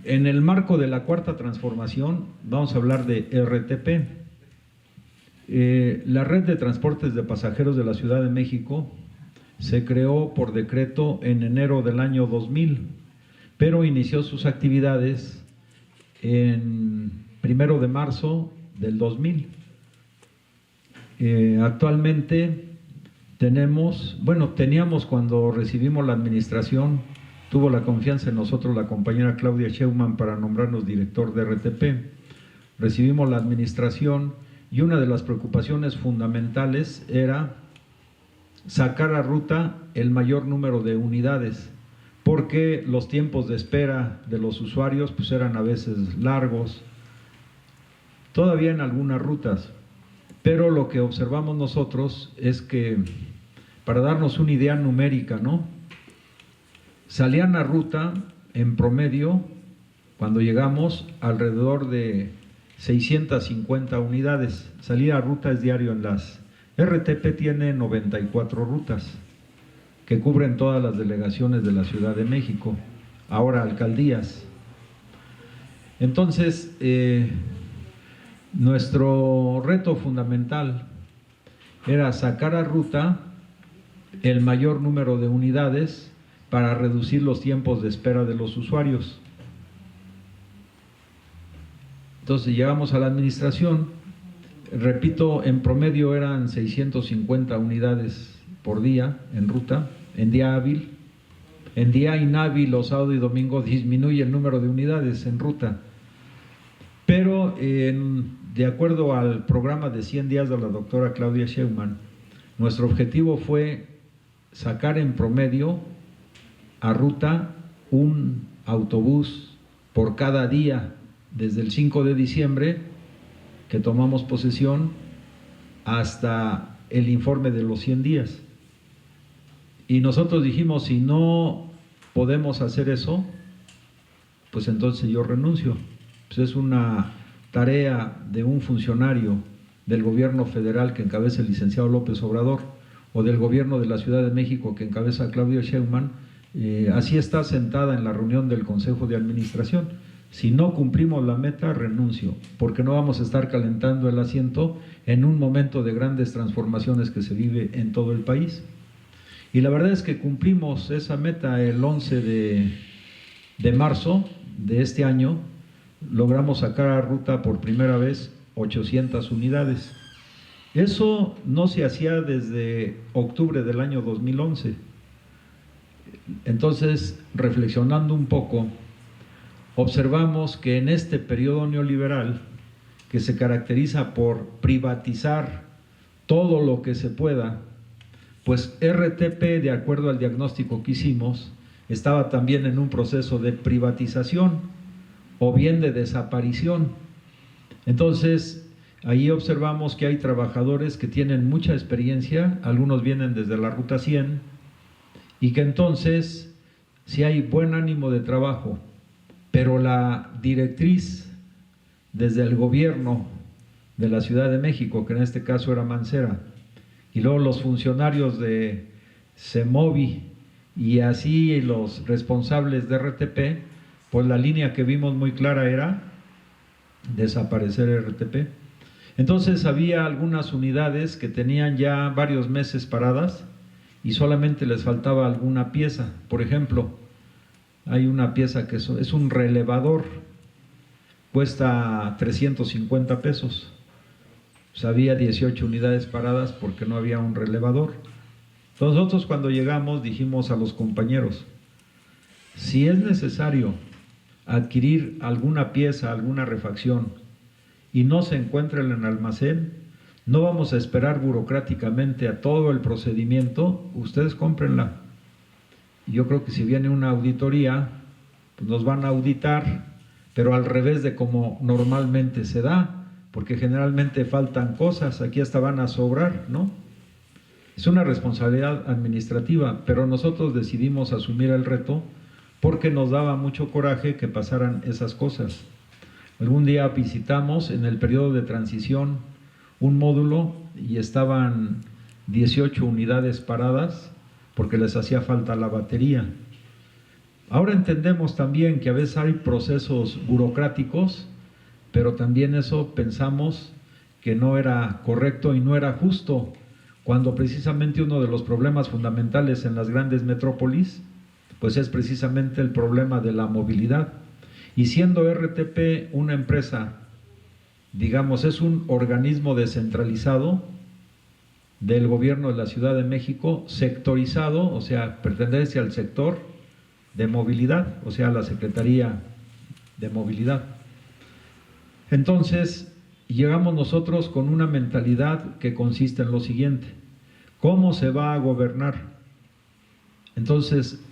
En el marco de la cuarta transformación vamos a hablar de RTP. La red de transportes de pasajeros de la Ciudad de México se creó por decreto en enero del año 2000, pero inició sus actividades en 1 de marzo del 2000. Actualmente teníamos cuando recibimos la administración, tuvo la confianza en nosotros la compañera Claudia Sheinbaum para nombrarnos director de RTP. Recibimos la administración y una de las preocupaciones fundamentales era sacar a ruta el mayor número de unidades, porque los tiempos de espera de los usuarios pues eran a veces largos, todavía en algunas rutas. Pero lo que observamos nosotros es que, para darnos una idea numérica, ¿no?, salían a ruta en promedio, cuando llegamos, alrededor de 650 unidades. Salir a ruta es diario en las... RTP tiene 94 rutas que cubren todas las delegaciones de la Ciudad de México, ahora alcaldías. Entonces, nuestro reto fundamental era sacar a ruta el mayor número de unidades para reducir los tiempos de espera de los usuarios. Entonces llegamos a la administración, repito, en promedio eran 650 unidades por día en ruta, en día hábil. En día inhábil, los sábados y domingos, disminuye el número de unidades en ruta. Pero de acuerdo al programa de 100 días de la doctora Claudia Sheinbaum, nuestro objetivo fue sacar en promedio a ruta un autobús por cada día, desde el 5 de diciembre, que tomamos posesión, hasta el informe de los 100 días. Y nosotros dijimos, si no podemos hacer eso, pues entonces yo renuncio. Pues es una tarea de un funcionario del gobierno federal que encabeza el licenciado López Obrador, o del gobierno de la Ciudad de México que encabeza Claudia Sheinbaum. Así está sentada en la reunión del Consejo de Administración. Si no cumplimos la meta, renuncio, porque no vamos a estar calentando el asiento en un momento de grandes transformaciones que se vive en todo el país. Y la verdad es que cumplimos esa meta el 11 de marzo de este año. Logramos sacar a ruta por primera vez 800 unidades. Eso no se hacía desde octubre del año 2011. Entonces, reflexionando un poco, observamos que en este periodo neoliberal, que se caracteriza por privatizar todo lo que se pueda, pues RTP, de acuerdo al diagnóstico que hicimos, estaba también en un proceso de privatización o bien de desaparición. Entonces, ahí observamos que hay trabajadores que tienen mucha experiencia, algunos vienen desde la Ruta 100, y que entonces, si hay buen ánimo de trabajo, pero la directriz desde el gobierno de la Ciudad de México, que en este caso era Mancera, y luego los funcionarios de CEMOVI y así los responsables de RTP, pues la línea que vimos muy clara era desaparecer RTP. Entonces había algunas unidades que tenían ya varios meses paradas y solamente les faltaba alguna pieza. Por ejemplo, hay una pieza que es un relevador, cuesta 350 pesos. Pues había 18 unidades paradas porque no había un relevador. Entonces nosotros, cuando llegamos, dijimos a los compañeros, si es necesario adquirir alguna pieza, alguna refacción, y no se encuentra en el almacén, no vamos a esperar burocráticamente a todo el procedimiento, ustedes cómprenla. Y yo creo que si viene una auditoría, pues nos van a auditar, pero al revés de como normalmente se da, porque generalmente faltan cosas, aquí hasta van a sobrar, ¿no? Es una responsabilidad administrativa, pero nosotros decidimos asumir el reto porque nos daba mucho coraje que pasaran esas cosas. Algún día visitamos en el periodo de transición un módulo y estaban 18 unidades paradas porque les hacía falta la batería. Ahora entendemos también que a veces hay procesos burocráticos, pero también eso pensamos que no era correcto y no era justo, cuando precisamente uno de los problemas fundamentales en las grandes metrópolis, pues es precisamente el problema de la movilidad. Y siendo RTP una empresa, digamos, es un organismo descentralizado del gobierno de la Ciudad de México, sectorizado, o sea, pertenece al sector de movilidad, o sea, la Secretaría de Movilidad. Entonces, llegamos nosotros con una mentalidad que consiste en lo siguiente: ¿cómo se va a gobernar? Entonces,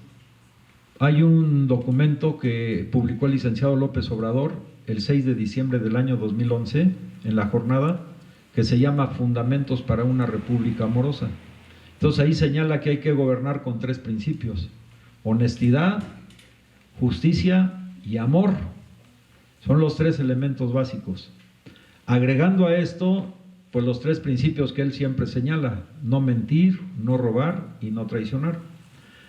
hay un documento que publicó el licenciado López Obrador el 6 de diciembre del año 2011 en la jornada, que se llama Fundamentos para una República Amorosa. Entonces ahí señala que hay que gobernar con 3 principios: honestidad, justicia y amor. Son los 3 elementos básicos. Agregando a esto, pues los 3 principios que él siempre señala: no mentir, no robar y no traicionar.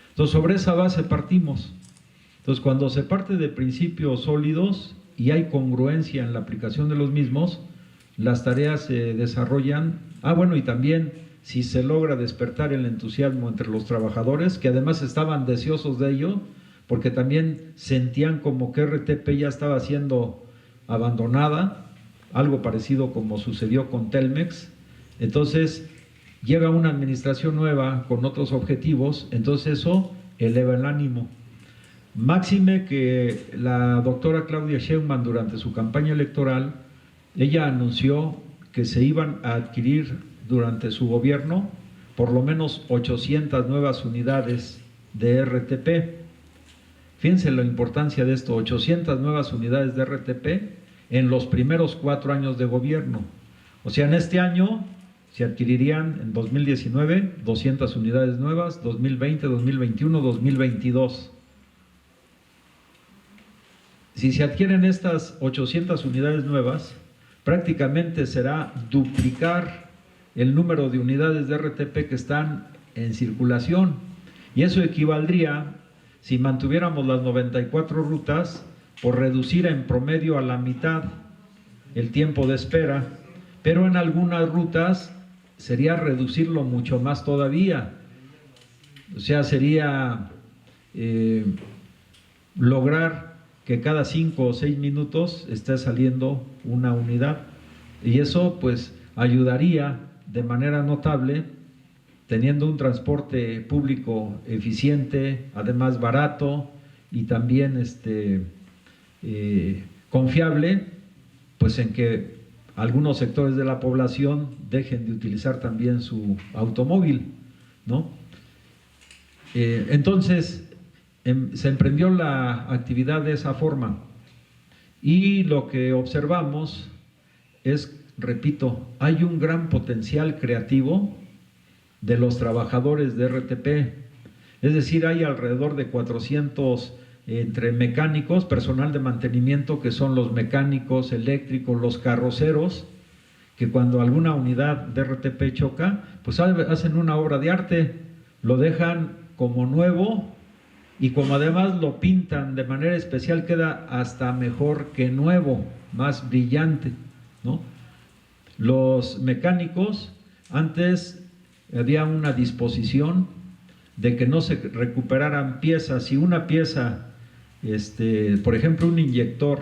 Entonces sobre esa base partimos. Entonces cuando se parte de principios sólidos y hay congruencia en la aplicación de los mismos, las tareas se desarrollan. Bueno, y también si se logra despertar el entusiasmo entre los trabajadores, que además estaban deseosos de ello, porque también sentían como que RTP ya estaba siendo abandonada, algo parecido como sucedió con Telmex. Entonces llega una administración nueva con otros objetivos, entonces eso eleva el ánimo. Máxime que la doctora Claudia Sheinbaum, durante su campaña electoral, ella anunció que se iban a adquirir durante su gobierno por lo menos 800 nuevas unidades de RTP. Fíjense la importancia de esto: 800 nuevas unidades de RTP en los primeros 4 años de gobierno. O sea, en este año se adquirirían, en 2019, 200 unidades nuevas, 2020, 2021, 2022. Si se adquieren estas 800 unidades nuevas, prácticamente será duplicar el número de unidades de RTP que están en circulación. Y eso equivaldría, si mantuviéramos las 94 rutas, por reducir en promedio a la mitad el tiempo de espera, pero en algunas rutas sería reducirlo mucho más todavía. O sea, sería lograr que cada 5 o 6 minutos esté saliendo una unidad, y eso pues ayudaría de manera notable, teniendo un transporte público eficiente, además barato y también confiable, pues en que algunos sectores de la población dejen de utilizar también su automóvil, ¿no? Entonces se emprendió la actividad de esa forma, y lo que observamos es, repito, hay un gran potencial creativo de los trabajadores de RTP. Es decir, hay alrededor de 400 entre mecánicos, personal de mantenimiento, que son los mecánicos, eléctricos, los carroceros, que cuando alguna unidad de RTP choca, pues hacen una obra de arte, lo dejan como nuevo, y como además lo pintan de manera especial, queda hasta mejor que nuevo, más brillante, ¿no? Los mecánicos, antes había una disposición de que no se recuperaran piezas. Si una pieza, por ejemplo, un inyector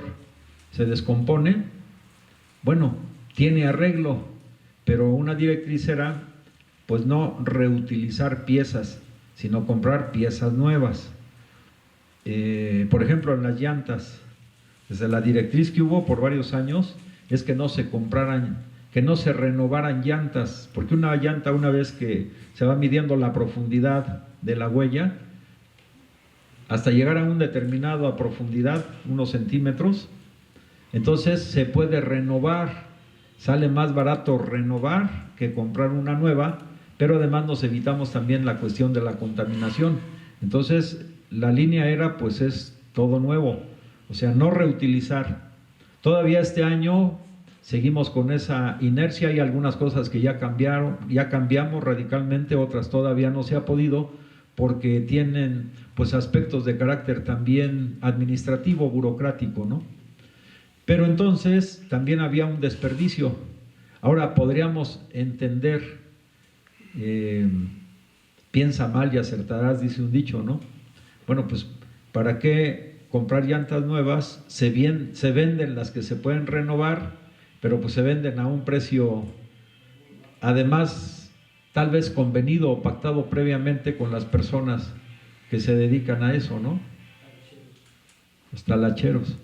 se descompone, bueno, tiene arreglo, pero una directriz era pues no reutilizar piezas, sino comprar piezas nuevas. Por ejemplo, en las llantas, desde la directriz que hubo por varios años es que no se compraran, que no se renovaran llantas, porque una llanta, una vez que se va midiendo la profundidad de la huella, hasta llegar a una determinada profundidad, unos centímetros, entonces se puede renovar. Sale más barato renovar que comprar una nueva, pero además nos evitamos también la cuestión de la contaminación. Entonces la línea era, pues es todo nuevo, o sea, no reutilizar. Todavía este año seguimos con esa inercia. Hay algunas cosas que ya cambiaron, ya cambiamos radicalmente, otras todavía no se ha podido, porque tienen pues aspectos de carácter también administrativo, burocrático, ¿no? Pero entonces también había un desperdicio. Ahora podríamos entender, piensa mal y acertarás, dice un dicho, ¿no? Bueno, pues ¿para qué comprar llantas nuevas? Se venden las que se pueden renovar, pero pues se venden a un precio, además, tal vez convenido o pactado previamente con las personas que se dedican a eso, ¿no? Los talacheros.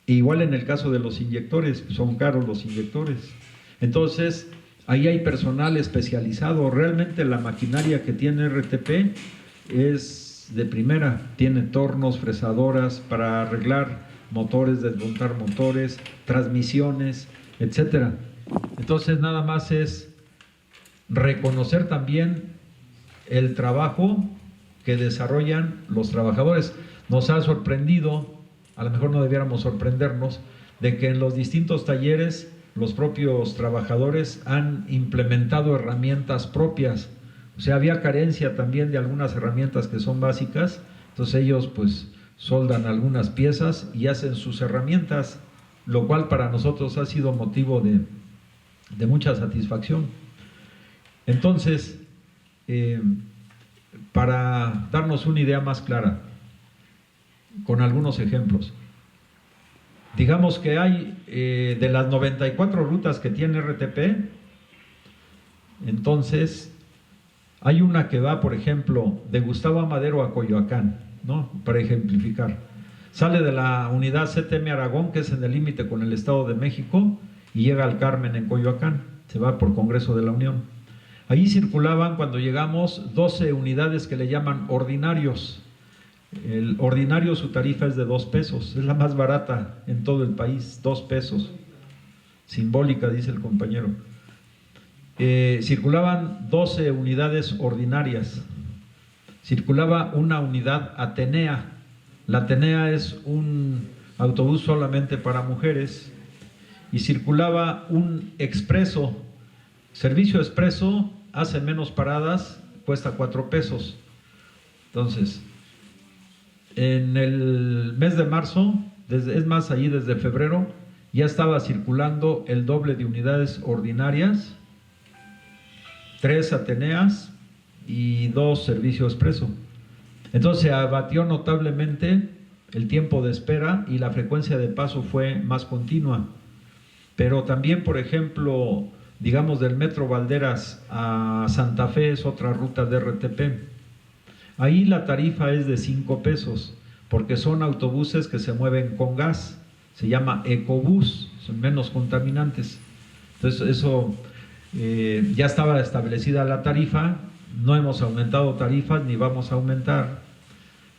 Igual en el caso de los inyectores, son caros los inyectores. Entonces, ahí hay personal especializado. Realmente la maquinaria que tiene RTP es de primera. Tiene tornos, fresadoras para arreglar motores, desmontar motores, transmisiones, etcétera. Entonces, nada más es reconocer también el trabajo que desarrollan los trabajadores. Nos ha sorprendido, a lo mejor no debiéramos sorprendernos, de que en los distintos talleres los propios trabajadores han implementado herramientas propias. O sea, había carencia también de algunas herramientas que son básicas, entonces ellos pues soldan algunas piezas y hacen sus herramientas, lo cual para nosotros ha sido motivo de mucha satisfacción. Entonces, para darnos una idea más clara, con algunos ejemplos. Digamos que hay de las 94 rutas que tiene RTP, entonces hay una que va, por ejemplo, de Gustavo Amadero a Coyoacán, ¿no? Para ejemplificar. Sale de la unidad CTM Aragón, que es en el límite con el Estado de México, y llega al Carmen en Coyoacán, se va por Congreso de la Unión. Allí circulaban, cuando llegamos, 12 unidades que le llaman ordinarios. El ordinario, su tarifa es de 2 pesos, es la más barata en todo el país, 2 pesos. Simbólica, dice el compañero. Circulaban 12 unidades ordinarias. Circulaba una unidad Atenea. La Atenea es un autobús solamente para mujeres. Y circulaba un expreso. Servicio expreso, hace menos paradas, cuesta 4 pesos. Entonces, en el mes de marzo, allí desde febrero, ya estaba circulando el doble de unidades ordinarias, 3 Ateneas y 2 servicio expreso. Entonces se abatió notablemente el tiempo de espera y la frecuencia de paso fue más continua. Pero también, por ejemplo, digamos del Metro Valderas a Santa Fe es otra ruta de RTP. Ahí la tarifa es de 5 pesos, porque son autobuses que se mueven con gas, se llama ecobús, son menos contaminantes. Entonces eso ya estaba establecida la tarifa, no hemos aumentado tarifas ni vamos a aumentar.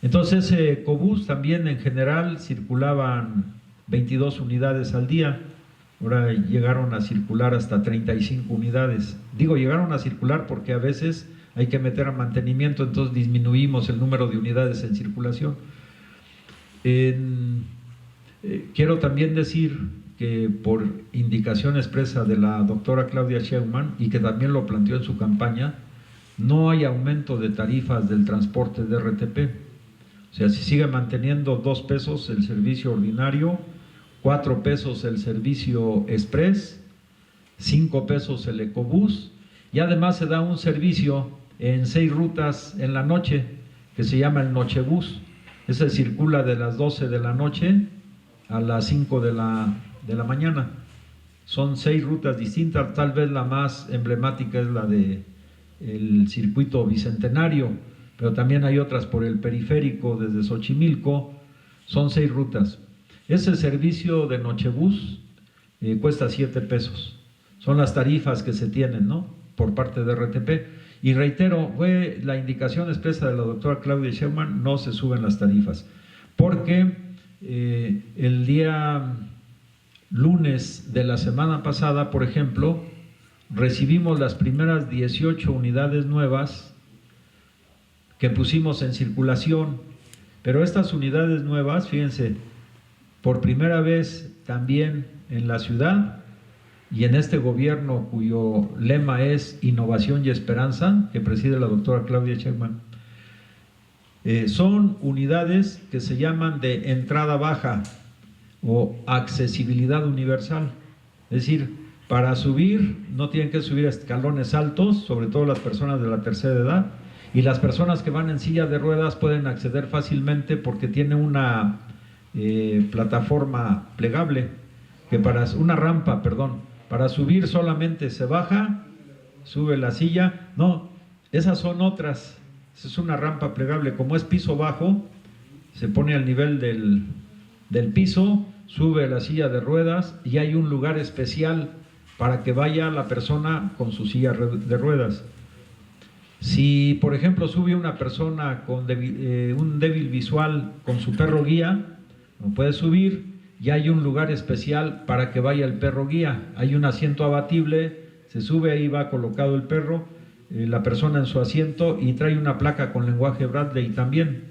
Entonces ese ecobús también en general circulaban 22 unidades al día, ahora llegaron a circular hasta 35 unidades. Digo llegaron a circular porque a veces hay que meter a mantenimiento, entonces disminuimos el número de unidades en circulación. Quiero también decir que por indicación expresa de la doctora Claudia Sheinbaum, y que también lo planteó en su campaña, no hay aumento de tarifas del transporte de RTP. O sea, si sigue manteniendo 2 pesos el servicio ordinario, 4 pesos el servicio express, 5 pesos el ecobús, y además se da un servicio en 6 rutas en la noche, que se llama el Nochebús. Ese circula de las 12 de la noche a las 5 de la mañana. Son 6 rutas distintas, tal vez la más emblemática es la del circuito Bicentenario, pero también hay otras por el periférico desde Xochimilco, son 6 rutas. Ese servicio de Nochebús cuesta 7 pesos, son las tarifas que se tienen, ¿no?, por parte de RTP. Y reitero, fue la indicación expresa de la doctora Claudia Sheinbaum, no se suben las tarifas, porque el día lunes de la semana pasada, por ejemplo, recibimos las primeras 18 unidades nuevas que pusimos en circulación, pero estas unidades nuevas, fíjense, por primera vez también en la ciudad, y en este gobierno cuyo lema es Innovación y Esperanza, que preside la doctora Claudia Sheinbaum, son unidades que se llaman de entrada baja o accesibilidad universal. Es decir, para subir no tienen que subir a escalones altos, sobre todo las personas de la tercera edad, y las personas que van en silla de ruedas pueden acceder fácilmente porque tiene una plataforma plegable, que una rampa, perdón, para subir solamente se baja, sube la silla. No, esas son otras. Es una rampa plegable, como es piso bajo, se pone al nivel del piso, sube la silla de ruedas y hay un lugar especial para que vaya la persona con su silla de ruedas. Si, por ejemplo, sube una persona con un débil visual con su perro guía, no puede subir, y hay un lugar especial para que vaya el perro guía. Hay un asiento abatible, se sube, ahí va colocado el perro, la persona en su asiento, y trae una placa con lenguaje Bradley también.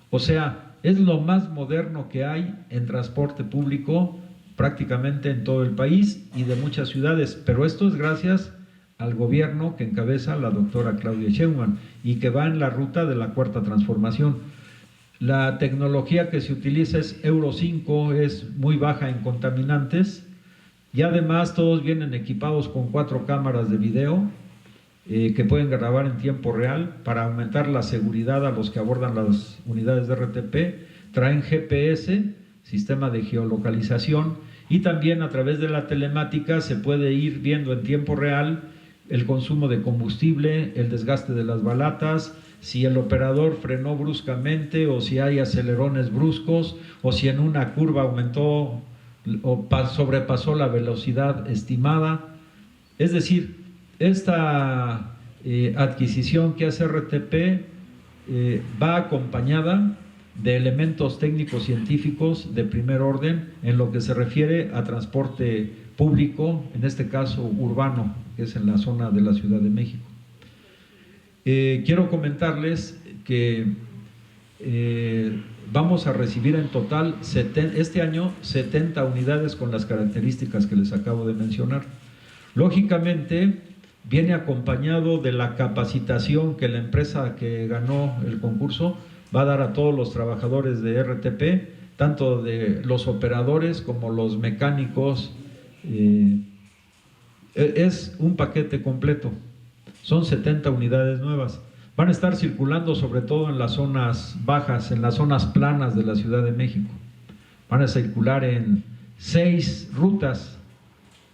O sea, es lo más moderno que hay en transporte público prácticamente en todo el país y de muchas ciudades, pero esto es gracias al gobierno que encabeza la doctora Claudia Sheinbaum y que va en la ruta de la cuarta transformación. La tecnología que se utiliza es Euro 5, es muy baja en contaminantes, y además todos vienen equipados con 4 cámaras de video que pueden grabar en tiempo real para aumentar la seguridad a los que abordan las unidades de RTP. Traen GPS, sistema de geolocalización, y también a través de la telemática se puede ir viendo en tiempo real el consumo de combustible, el desgaste de las balatas, si el operador frenó bruscamente o si hay acelerones bruscos o si en una curva aumentó o sobrepasó la velocidad estimada. Es decir, esta adquisición que hace RTP va acompañada de elementos técnicos científicos de primer orden en lo que se refiere a transporte público, en este caso urbano, que es en la zona de la Ciudad de México. Quiero comentarles que vamos a recibir en total este año 70 unidades con las características que les acabo de mencionar. Lógicamente viene acompañado de la capacitación que la empresa que ganó el concurso va a dar a todos los trabajadores de RTP, tanto de los operadores como los mecánicos. Es un paquete completo. Son 70 unidades nuevas. Van a estar circulando sobre todo en las zonas bajas, en las zonas planas de la Ciudad de México. Van a circular en 6 rutas.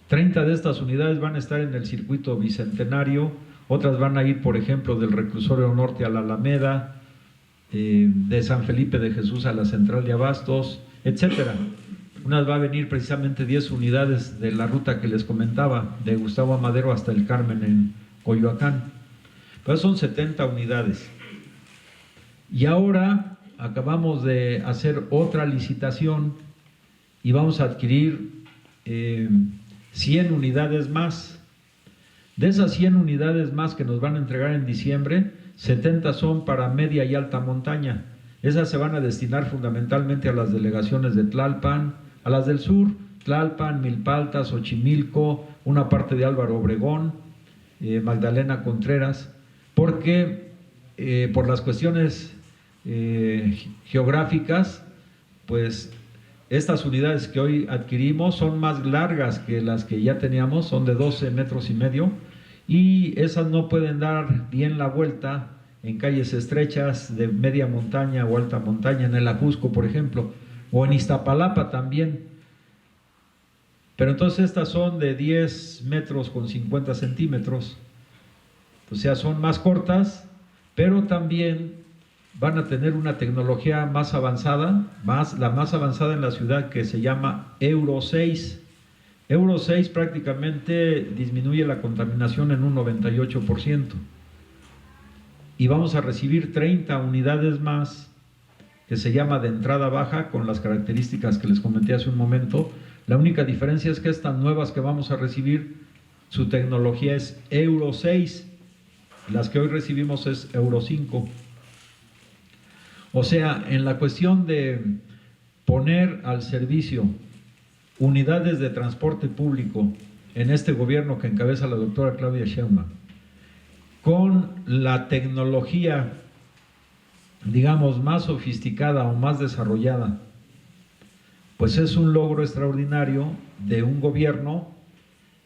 30 de estas unidades van a estar en el circuito bicentenario, otras van a ir, por ejemplo, del Reclusorio Norte a la Alameda, de San Felipe de Jesús a la Central de Abastos, etcétera. Unas va a venir precisamente 10 unidades de la ruta que les comentaba, de Gustavo Amadero hasta el Carmen en Coyoacán. Pues son 70 unidades. Y ahora acabamos de hacer otra licitación y vamos a adquirir 100 unidades más. De esas 100 unidades más que nos van a entregar en diciembre, 70 son para media y alta montaña. Esas se van a destinar fundamentalmente a las delegaciones de Tlalpan, a las del sur, Tlalpan, Milpalta, Xochimilco, una parte de Álvaro Obregón, Magdalena Contreras, porque por las cuestiones geográficas, pues estas unidades que hoy adquirimos son más largas que las que ya teníamos, son de 12 metros y medio, y esas no pueden dar bien la vuelta en calles estrechas de media montaña o alta montaña, en el Ajusco, por ejemplo, o en Iztapalapa también. Pero entonces estas son de 10 metros con 50 centímetros, o sea, son más cortas, pero también van a tener una tecnología más avanzada, la más avanzada en la ciudad, que se llama Euro 6. Euro 6 prácticamente disminuye la contaminación en un 98%. Y vamos a recibir 30 unidades más, que se llama de entrada baja, con las características que les comenté hace un momento. La única diferencia es que estas nuevas que vamos a recibir, su tecnología es Euro 6, las que hoy recibimos es Euro 5. O sea, en la cuestión de poner al servicio unidades de transporte público en este gobierno que encabeza la doctora Claudia Sheinbaum, con la tecnología, digamos, más sofisticada o más desarrollada, pues es un logro extraordinario de un gobierno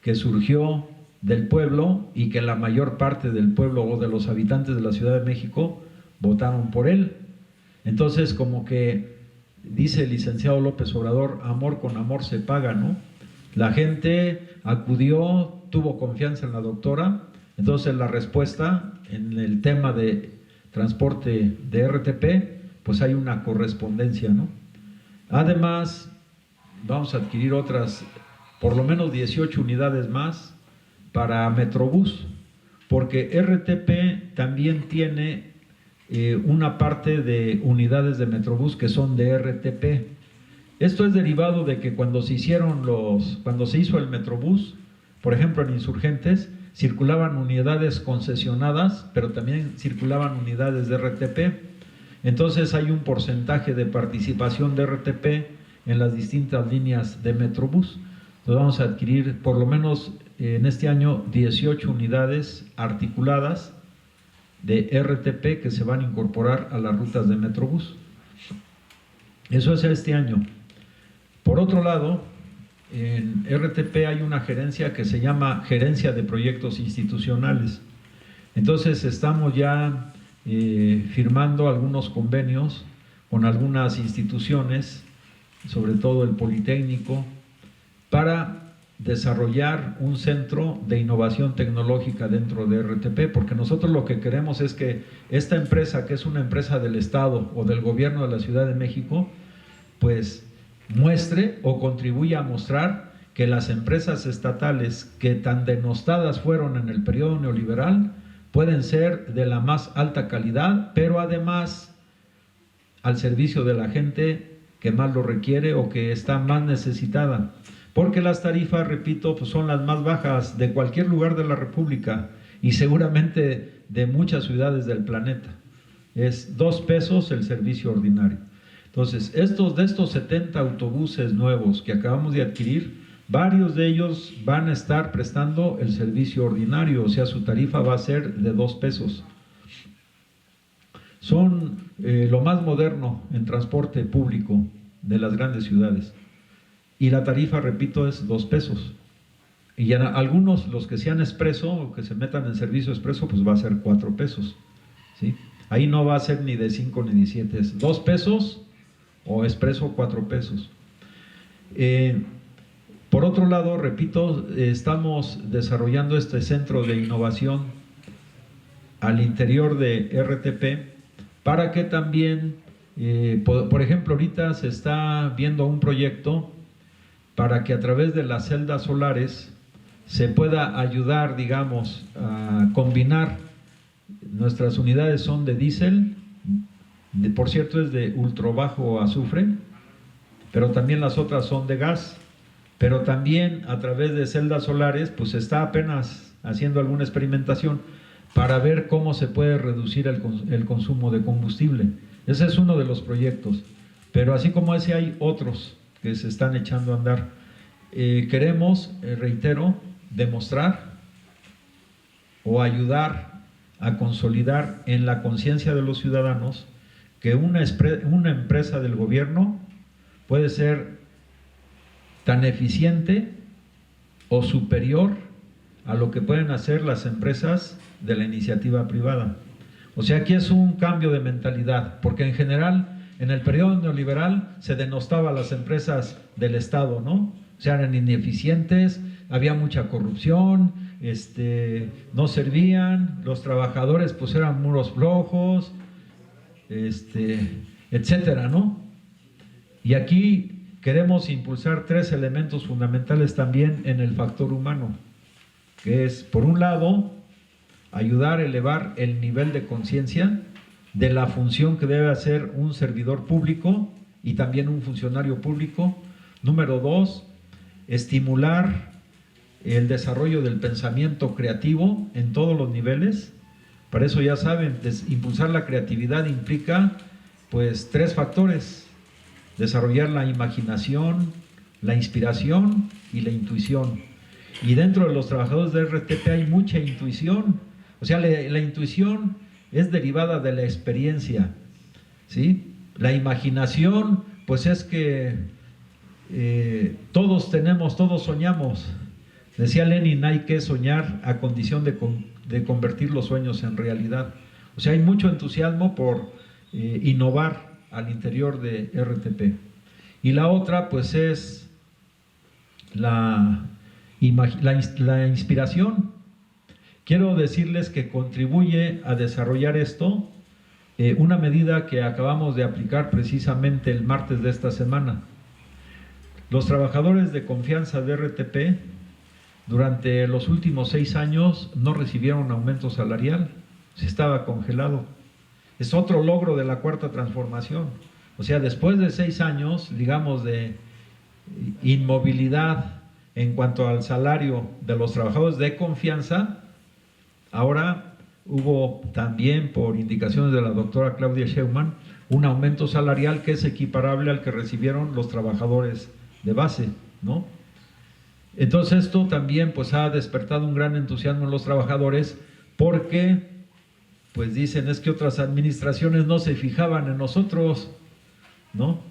que surgió del pueblo y que la mayor parte del pueblo o de los habitantes de la Ciudad de México votaron por él. Entonces, como que dice el licenciado López Obrador, amor con amor se paga, ¿no? La gente acudió, tuvo confianza en la doctora, entonces la respuesta en el tema de transporte de RTP, pues hay una correspondencia, ¿no? Además, vamos a adquirir otras, por lo menos 18 unidades más para Metrobús, porque RTP también tiene una parte de unidades de Metrobús que son de RTP. Esto es derivado de que cuando se hizo el Metrobús, por ejemplo en Insurgentes, circulaban unidades concesionadas, pero también circulaban unidades de RTP. Entonces hay un porcentaje de participación de RTP en las distintas líneas de Metrobús. Entonces vamos a adquirir por lo menos en este año 18 unidades articuladas de RTP que se van a incorporar a las rutas de Metrobús. Eso es este año. Por otro lado, en RTP hay una gerencia que se llama Gerencia de Proyectos Institucionales. Entonces estamos ya firmando algunos convenios con algunas instituciones, sobre todo el Politécnico, para desarrollar un centro de innovación tecnológica dentro de RTP, porque nosotros lo que queremos es que esta empresa, que es una empresa del Estado o del gobierno de la Ciudad de México, pues muestre o contribuya a mostrar que las empresas estatales que tan denostadas fueron en el periodo neoliberal pueden ser de la más alta calidad, pero además al servicio de la gente que más lo requiere o que está más necesitada. Porque las tarifas, repito, pues son las más bajas de cualquier lugar de la República y seguramente de muchas ciudades del planeta. Es 2 pesos el servicio ordinario. Entonces, de estos 70 autobuses nuevos que acabamos de adquirir, varios de ellos van a estar prestando el servicio ordinario, o sea, su tarifa va a ser de 2 pesos. Son lo más moderno en transporte público de las grandes ciudades. Y la tarifa, repito, es 2 pesos. Y ya algunos, los que sean expreso o que se metan en servicio expreso, pues va a ser 4 pesos. ¿Sí? Ahí no va a ser ni de 5 ni de 7, es 2 pesos o expreso 4 pesos. Por otro lado, repito, estamos desarrollando este centro de innovación al interior de RTP para que también, por ejemplo, ahorita se está viendo un proyecto para que a través de las celdas solares se pueda ayudar, digamos, a combinar. Nuestras unidades son de diésel, por cierto es de ultra bajo azufre, pero también las otras son de gas, pero también a través de celdas solares, pues se está apenas haciendo alguna experimentación para ver cómo se puede reducir el consumo de combustible. Ese es uno de los proyectos, pero así como ese hay otros que se están echando a andar. Queremos, reitero, demostrar o ayudar a consolidar en la conciencia de los ciudadanos que una empresa del gobierno puede ser tan eficiente o superior a lo que pueden hacer las empresas de la iniciativa privada. O sea, aquí es un cambio de mentalidad, porque en general, en el periodo neoliberal se denostaba a las empresas del Estado, ¿no? O sea, eran ineficientes, había mucha corrupción, no servían, los trabajadores pues eran muros flojos, etcétera, ¿no? Y aquí queremos impulsar 3 elementos fundamentales también en el factor humano, que es, por un lado, ayudar a elevar el nivel de conciencia de la función que debe hacer un servidor público y también un funcionario público. Número 2, estimular el desarrollo del pensamiento creativo en todos los niveles. Para eso ya saben, impulsar la creatividad implica pues 3 factores: desarrollar la imaginación, la inspiración y la intuición. Y dentro de los trabajadores de RTP hay mucha intuición. O sea, la intuición es derivada de la experiencia, ¿sí? La imaginación, pues es que todos soñamos. Decía Lenin, hay que soñar a condición de convertir los sueños en realidad. O sea, hay mucho entusiasmo por innovar al interior de RTP. Y la otra, pues es la inspiración. Quiero decirles que contribuye a desarrollar esto una medida que acabamos de aplicar precisamente el martes de esta semana. Los trabajadores de confianza de RTP durante los últimos 6 años no recibieron aumento salarial, se estaba congelado. Es otro logro de la cuarta transformación. O sea, después de 6 años, digamos, de inmovilidad en cuanto al salario de los trabajadores de confianza, ahora hubo también, por indicaciones de la doctora Claudia Sheinbaum, un aumento salarial que es equiparable al que recibieron los trabajadores de base, ¿no? Entonces esto también pues ha despertado un gran entusiasmo en los trabajadores porque pues dicen es que otras administraciones no se fijaban en nosotros, ¿no?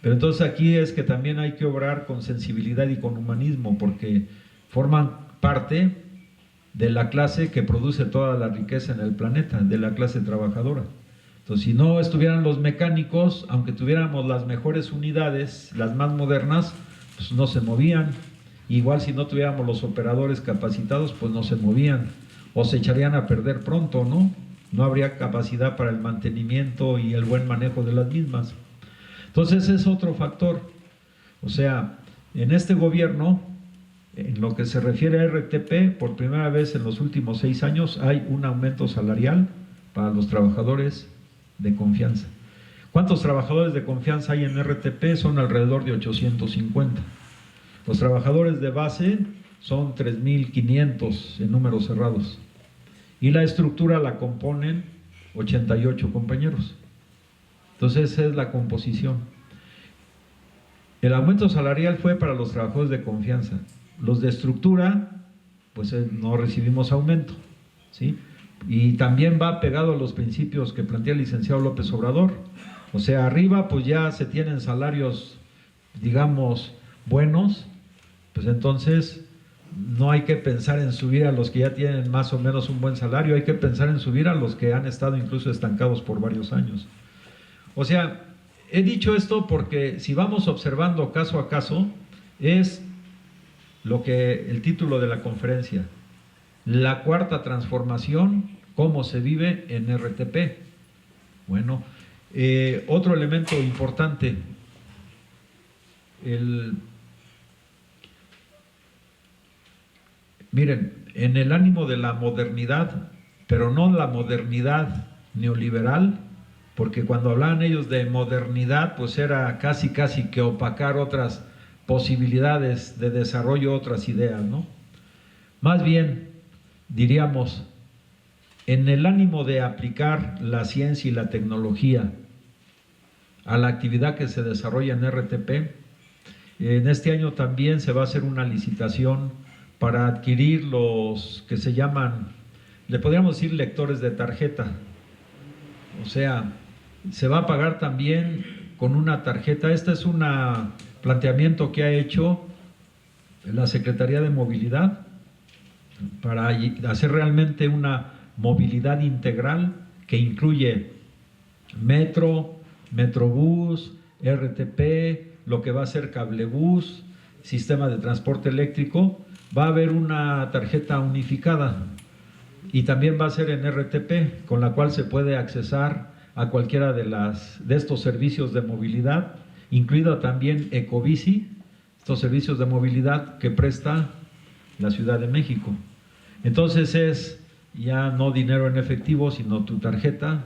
Pero entonces aquí es que también hay que obrar con sensibilidad y con humanismo porque forman parte de la clase que produce toda la riqueza en el planeta, de la clase trabajadora. Entonces, si no estuvieran los mecánicos, aunque tuviéramos las mejores unidades, las más modernas, pues no se movían. Igual si no tuviéramos los operadores capacitados, pues no se movían o se echarían a perder pronto, ¿no? No habría capacidad para el mantenimiento y el buen manejo de las mismas. Entonces, ese es otro factor. O sea, en este gobierno, en lo que se refiere a RTP, por primera vez en los últimos 6 años hay un aumento salarial para los trabajadores de confianza. ¿Cuántos trabajadores de confianza hay en RTP? Son alrededor de 850. Los trabajadores de base son 3.500 en números cerrados. Y la estructura la componen 88 compañeros. Entonces, esa es la composición. El aumento salarial fue para los trabajadores de confianza. Los de estructura, pues no recibimos aumento, ¿sí? Y también va pegado a los principios que plantea el licenciado López Obrador. O sea, arriba pues ya se tienen salarios, digamos, buenos, pues entonces no hay que pensar en subir a los que ya tienen más o menos un buen salario, hay que pensar en subir a los que han estado incluso estancados por varios años. O sea, he dicho esto porque si vamos observando caso a caso, es lo que el título de la conferencia, la cuarta transformación, cómo se vive en RTP. Bueno, otro elemento importante, miren, en el ánimo de la modernidad, pero no la modernidad neoliberal, porque cuando hablaban ellos de modernidad, pues era casi que opacar otras posibilidades de desarrollo, otras ideas, ¿no? Más bien, diríamos, en el ánimo de aplicar la ciencia y la tecnología a la actividad que se desarrolla en RTP, en este año también se va a hacer una licitación para adquirir los que se llaman, le podríamos decir lectores de tarjeta. O sea, se va a pagar también con una tarjeta. Este es un planteamiento que ha hecho la Secretaría de Movilidad para hacer realmente una movilidad integral que incluye metro, metrobús, RTP, lo que va a ser cablebús, sistema de transporte eléctrico. Va a haber una tarjeta unificada y también va a ser en RTP, con la cual se puede accesar a cualquiera de estos servicios de movilidad, incluido también Ecobici, estos servicios de movilidad que presta la Ciudad de México. Entonces es ya no dinero en efectivo, sino tu tarjeta.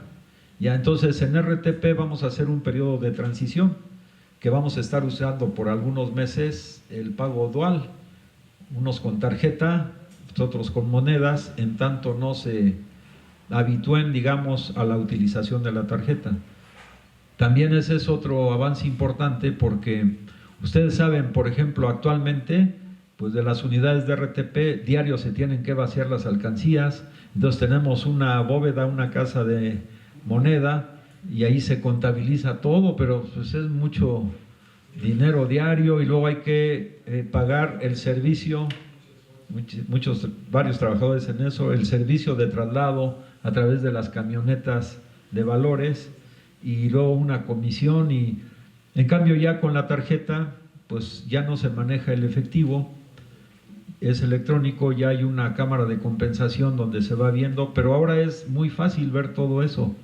Ya entonces en RTP vamos a hacer un periodo de transición que vamos a estar usando por algunos meses el pago dual, unos con tarjeta, otros con monedas, en tanto no se habitúen, digamos, a la utilización de la tarjeta. También ese es otro avance importante porque ustedes saben, por ejemplo, actualmente pues de las unidades de RTP, diario se tienen que vaciar las alcancías, entonces tenemos una bóveda, una casa de moneda, y ahí se contabiliza todo, pero pues es mucho dinero diario, y luego hay que pagar el servicio, varios trabajadores en eso, el servicio de traslado a través de las camionetas de valores, y luego una comisión, y en cambio ya con la tarjeta pues ya no se maneja el efectivo, es electrónico, ya hay una cámara de compensación donde se va viendo, pero ahora es muy fácil ver todo eso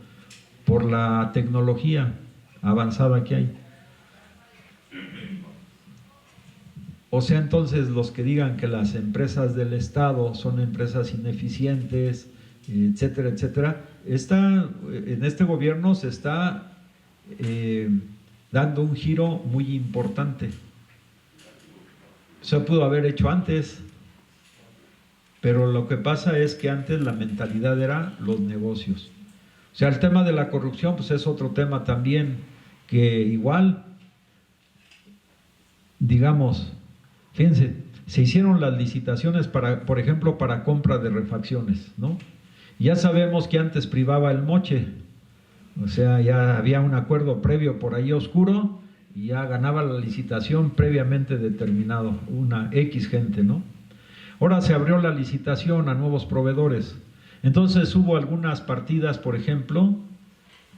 por la tecnología avanzada que hay. O sea, entonces los que digan que las empresas del Estado son empresas ineficientes, etcétera, etcétera, en este gobierno se está dando un giro muy importante. Se pudo haber hecho antes, pero lo que pasa es que antes la mentalidad era los negocios. O sea, el tema de la corrupción pues es otro tema también, que igual, digamos, fíjense, se hicieron las licitaciones para, por ejemplo, para compra de refacciones, ¿no? Ya sabemos que antes privaba el moche, o sea, ya había un acuerdo previo por ahí oscuro y ya ganaba la licitación previamente determinado, una X gente, ¿no? Ahora se abrió la licitación a nuevos proveedores. Entonces hubo algunas partidas, por ejemplo,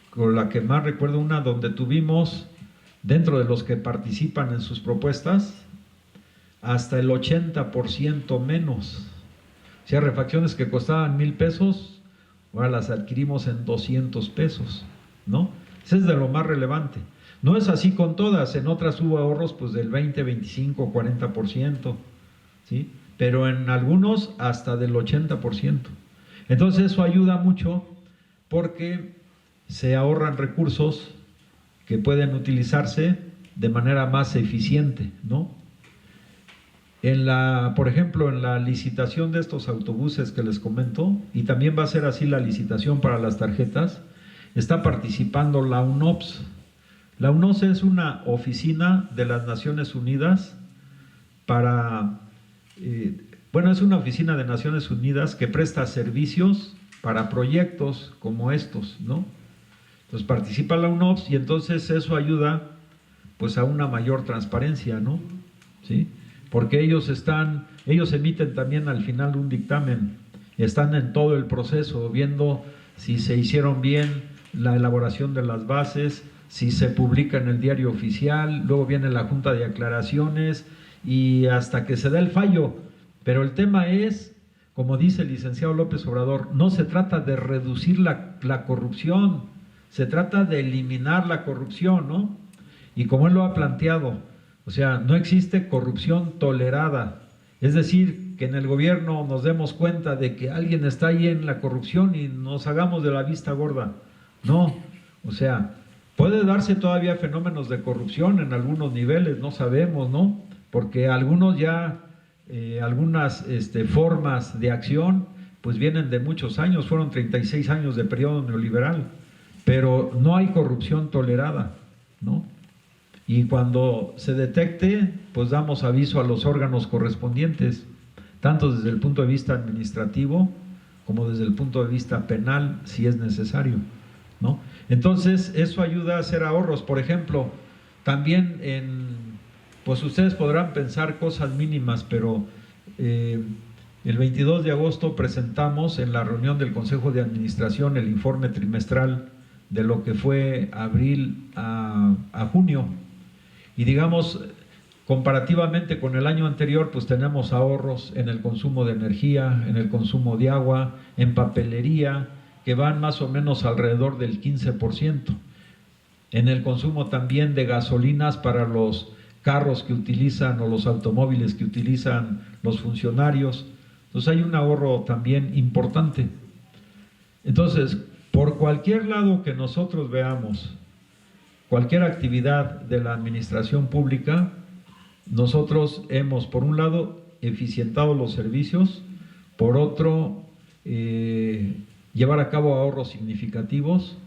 con la que más recuerdo, una donde tuvimos, dentro de los que participan en sus propuestas, hasta el 80% menos. O sea, refacciones que costaban 1,000 pesos, ahora las adquirimos en 200 pesos, ¿no? Ese es de lo más relevante. No es así con todas, en otras hubo ahorros pues del 20, 25, 40%, ¿sí? Pero en algunos hasta del 80%. Entonces eso ayuda mucho porque se ahorran recursos que pueden utilizarse de manera más eficiente, ¿no? Por ejemplo, en la licitación de estos autobuses que les comento, y también va a ser así la licitación para las tarjetas, está participando la UNOPS. La UNOPS es una oficina de las Naciones Unidas es una oficina de Naciones Unidas que presta servicios para proyectos como estos, ¿no? Entonces participa la UNOPS y entonces eso ayuda pues a una mayor transparencia, ¿no? ¿Sí? Porque ellos emiten también al final un dictamen, están en todo el proceso, viendo si se hicieron bien la elaboración de las bases, si se publica en el diario oficial, luego viene la Junta de Aclaraciones y hasta que se da el fallo. Pero el tema es, como dice el licenciado López Obrador, no se trata de reducir la corrupción, se trata de eliminar la corrupción, ¿no? Y como él lo ha planteado, o sea, no existe corrupción tolerada. Es decir, que en el gobierno nos demos cuenta de que alguien está ahí en la corrupción y nos hagamos de la vista gorda. No, o sea, puede darse todavía fenómenos de corrupción en algunos niveles, no sabemos, ¿no? Porque algunos ya, algunas formas de acción, pues vienen de muchos años, fueron 36 años de periodo neoliberal, pero no hay corrupción tolerada, ¿no? Y cuando se detecte, pues damos aviso a los órganos correspondientes, tanto desde el punto de vista administrativo como desde el punto de vista penal, si es necesario, ¿no? Entonces, eso ayuda a hacer ahorros. Por ejemplo, también pues ustedes podrán pensar cosas mínimas, pero el 22 de agosto presentamos en la reunión del Consejo de Administración el informe trimestral de lo que fue abril a junio. Y digamos, comparativamente con el año anterior, pues tenemos ahorros en el consumo de energía, en el consumo de agua, en papelería, que van más o menos alrededor del 15%. En el consumo también de gasolinas para los carros que utilizan o los automóviles que utilizan los funcionarios. Entonces hay un ahorro también importante. Entonces, por cualquier lado que nosotros veamos, cualquier actividad de la administración pública, nosotros hemos, por un lado, eficientado los servicios, por otro, llevar a cabo ahorros significativos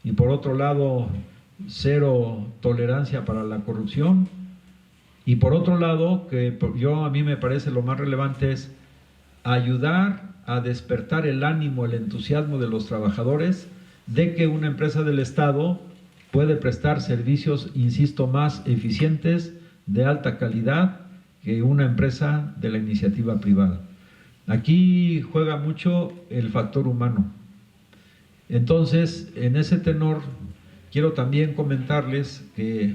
y por otro lado, cero tolerancia para la corrupción Y por otro lado, a mí me parece lo más relevante es ayudar a despertar el ánimo, el entusiasmo de los trabajadores de que una empresa del Estado puede prestar servicios, insisto, más eficientes, de alta calidad, que una empresa de la iniciativa privada. Aquí juega mucho el factor humano. Entonces, en ese tenor, quiero también comentarles que,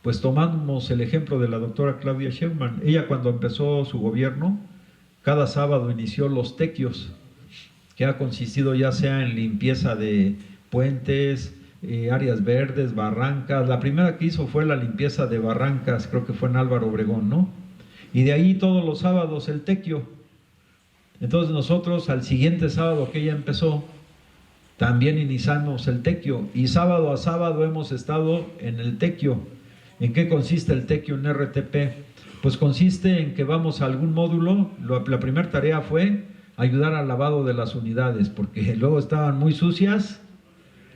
pues tomamos el ejemplo de la doctora Claudia Sheinbaum. Ella, cuando empezó su gobierno, cada sábado inició los tequios, que ha consistido ya sea en limpieza de puentes, áreas verdes, barrancas. La primera que hizo fue la limpieza de barrancas, creo que fue en Álvaro Obregón, ¿no? Y de ahí todos los sábados el tequio. Entonces nosotros al siguiente sábado que ella empezó, también iniciamos el tequio, y sábado a sábado hemos estado en el tequio. ¿En qué consiste el tequio en RTP? Pues consiste en que vamos a algún módulo. La primera tarea fue ayudar al lavado de las unidades, porque luego estaban muy sucias.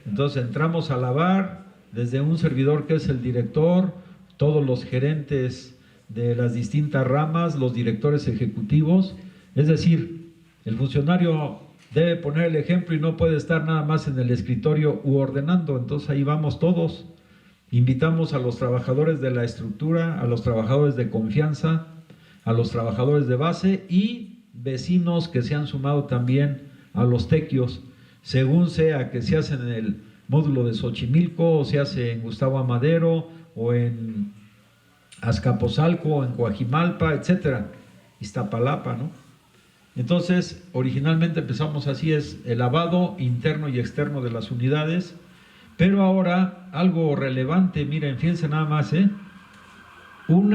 Entonces entramos a lavar, desde un servidor que es el director, todos los gerentes de las distintas ramas, los directores ejecutivos. Es decir, el funcionario debe poner el ejemplo y no puede estar nada más en el escritorio u ordenando. Entonces ahí vamos todos. Invitamos a los trabajadores de la estructura, a los trabajadores de confianza, a los trabajadores de base y vecinos que se han sumado también a los tequios, según sea que se hace en el módulo de Xochimilco, o se hace en Gustavo Amadero, o en Azcapotzalco, o en Coajimalpa, etcétera, Iztapalapa, ¿no? Entonces, originalmente empezamos así, es el lavado interno y externo de las unidades. Pero ahora, algo relevante, miren, fíjense nada más, un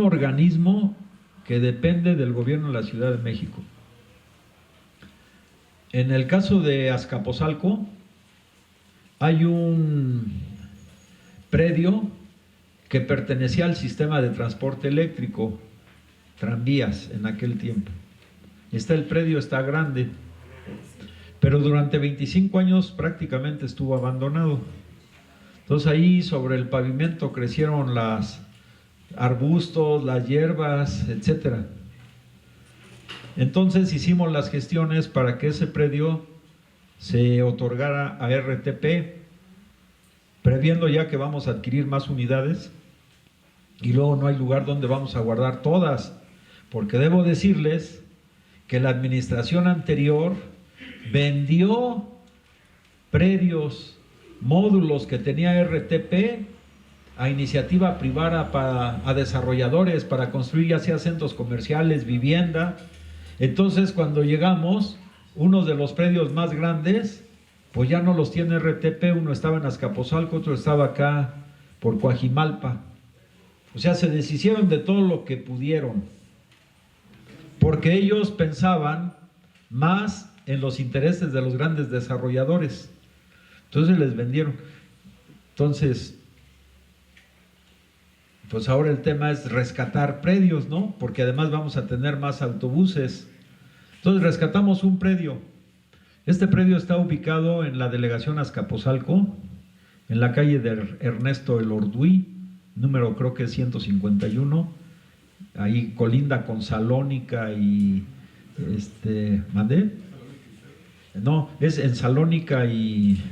organismo que depende del gobierno de la Ciudad de México. En el caso de Azcapotzalco, hay un predio que pertenecía al sistema de transporte eléctrico, tranvías en aquel tiempo. El predio está grande, pero durante 25 años prácticamente estuvo abandonado. Entonces ahí sobre el pavimento crecieron los arbustos, las hierbas, etcétera. Entonces hicimos las gestiones para que ese predio se otorgara a RTP, previendo ya que vamos a adquirir más unidades y luego no hay lugar donde vamos a guardar todas, porque debo decirles que la administración anterior vendió predios, módulos que tenía RTP a iniciativa privada, a desarrolladores para construir ya sea centros comerciales, vivienda. Entonces cuando llegamos, uno de los predios más grandes pues ya no los tiene RTP, uno estaba en Azcapotzalco, otro estaba acá por Coajimalpa. O sea, se deshicieron de todo lo que pudieron, porque ellos pensaban más en los intereses de los grandes desarrolladores. Entonces les vendieron. Entonces, pues ahora el tema es rescatar predios, ¿no? Porque además vamos a tener más autobuses. Entonces rescatamos un predio. Este predio está ubicado en la delegación Azcapotzalco, en la calle de Ernesto Elorduy, número creo que es 151, ahí colinda con Salónica y ¿mandé? No, es en Salónica y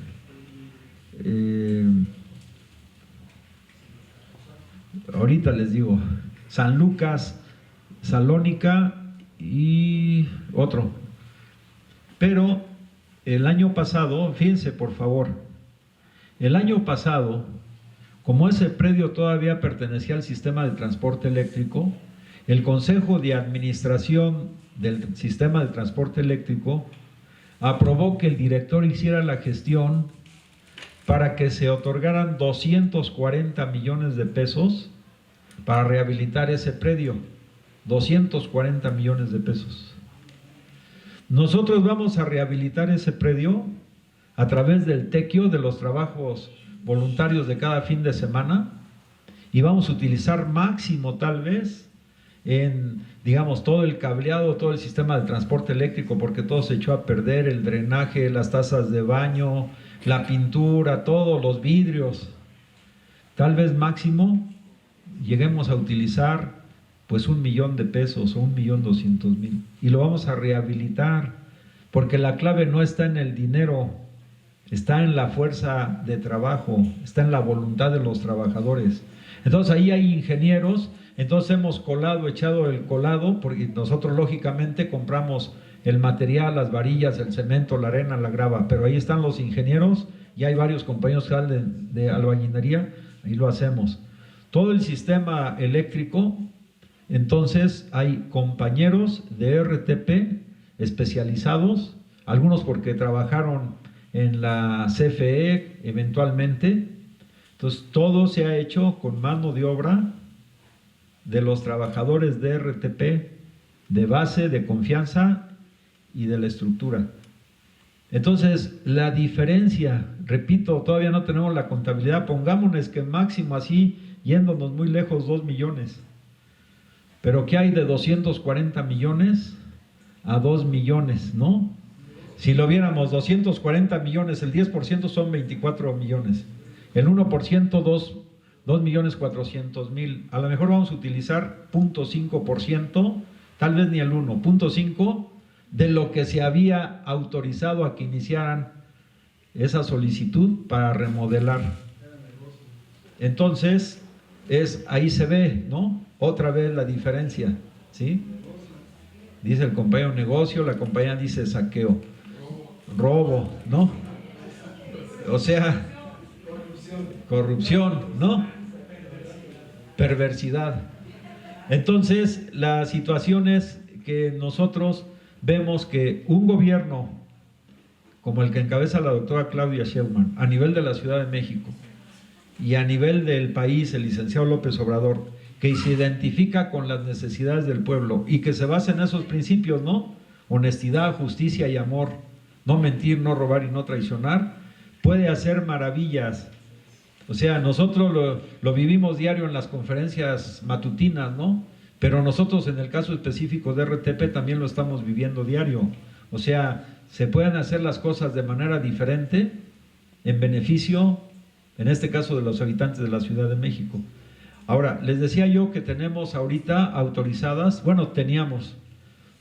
ahorita les digo, San Lucas, Salónica y otro. Pero el año pasado, fíjense por favor, el año pasado, como ese predio todavía pertenecía al sistema de transporte eléctrico, el Consejo de Administración del Sistema de Transporte Eléctrico aprobó que el director hiciera la gestión para que se otorgaran 240 millones de pesos para rehabilitar ese predio. 240 millones de pesos. Nosotros vamos a rehabilitar ese predio a través del tequio, de los trabajos voluntarios de cada fin de semana, y vamos a utilizar máximo tal vez en, digamos, todo el cableado, todo el sistema de transporte eléctrico, porque todo se echó a perder, el drenaje, las tazas de baño, la pintura, todos los vidrios. Tal vez máximo lleguemos a utilizar pues 1,000,000 de pesos o 1,200,000 y lo vamos a rehabilitar, porque la clave no está en el dinero, está en la fuerza de trabajo, está en la voluntad de los trabajadores. Entonces ahí hay ingenieros, entonces hemos echado el colado, porque nosotros lógicamente compramos el material, las varillas, el cemento, la arena, la grava, pero ahí están los ingenieros y hay varios compañeros que salen de albañilería, ahí lo hacemos. Todo el sistema eléctrico, entonces hay compañeros de RTP especializados, algunos porque trabajaron en la CFE eventualmente. Entonces todo se ha hecho con mano de obra de los trabajadores de RTP, de base, de confianza y de la estructura. Entonces la diferencia, repito, todavía no tenemos la contabilidad, pongámonos que máximo así, yéndonos muy lejos, 2 millones. Pero ¿qué hay de 240 millones a 2 millones, no? Si lo viéramos, 240 millones, el 10% son 24 millones. El 1%, 2,400,000. A lo mejor vamos a utilizar 0.5%, tal vez ni el 1, 0.5% de lo que se había autorizado a que iniciaran esa solicitud para remodelar. Entonces, ahí se ve, ¿no? Otra vez la diferencia, ¿sí? Dice el compañero negocio, la compañera dice saqueo, robo, ¿no? O sea, corrupción, ¿no? Perversidad. Entonces, la situación es que nosotros vemos que un gobierno como el que encabeza la doctora Claudia Sheinbaum a nivel de la Ciudad de México y a nivel del país, el licenciado López Obrador, que se identifica con las necesidades del pueblo y que se basa en esos principios, ¿no? Honestidad, justicia y amor, no mentir, no robar y no traicionar, puede hacer maravillas. O sea, nosotros lo vivimos diario en las conferencias matutinas, ¿no? Pero nosotros en el caso específico de RTP también lo estamos viviendo diario. O sea, se pueden hacer las cosas de manera diferente en beneficio, en este caso, de los habitantes de la Ciudad de México. Ahora, les decía yo que tenemos ahorita autorizadas, bueno, teníamos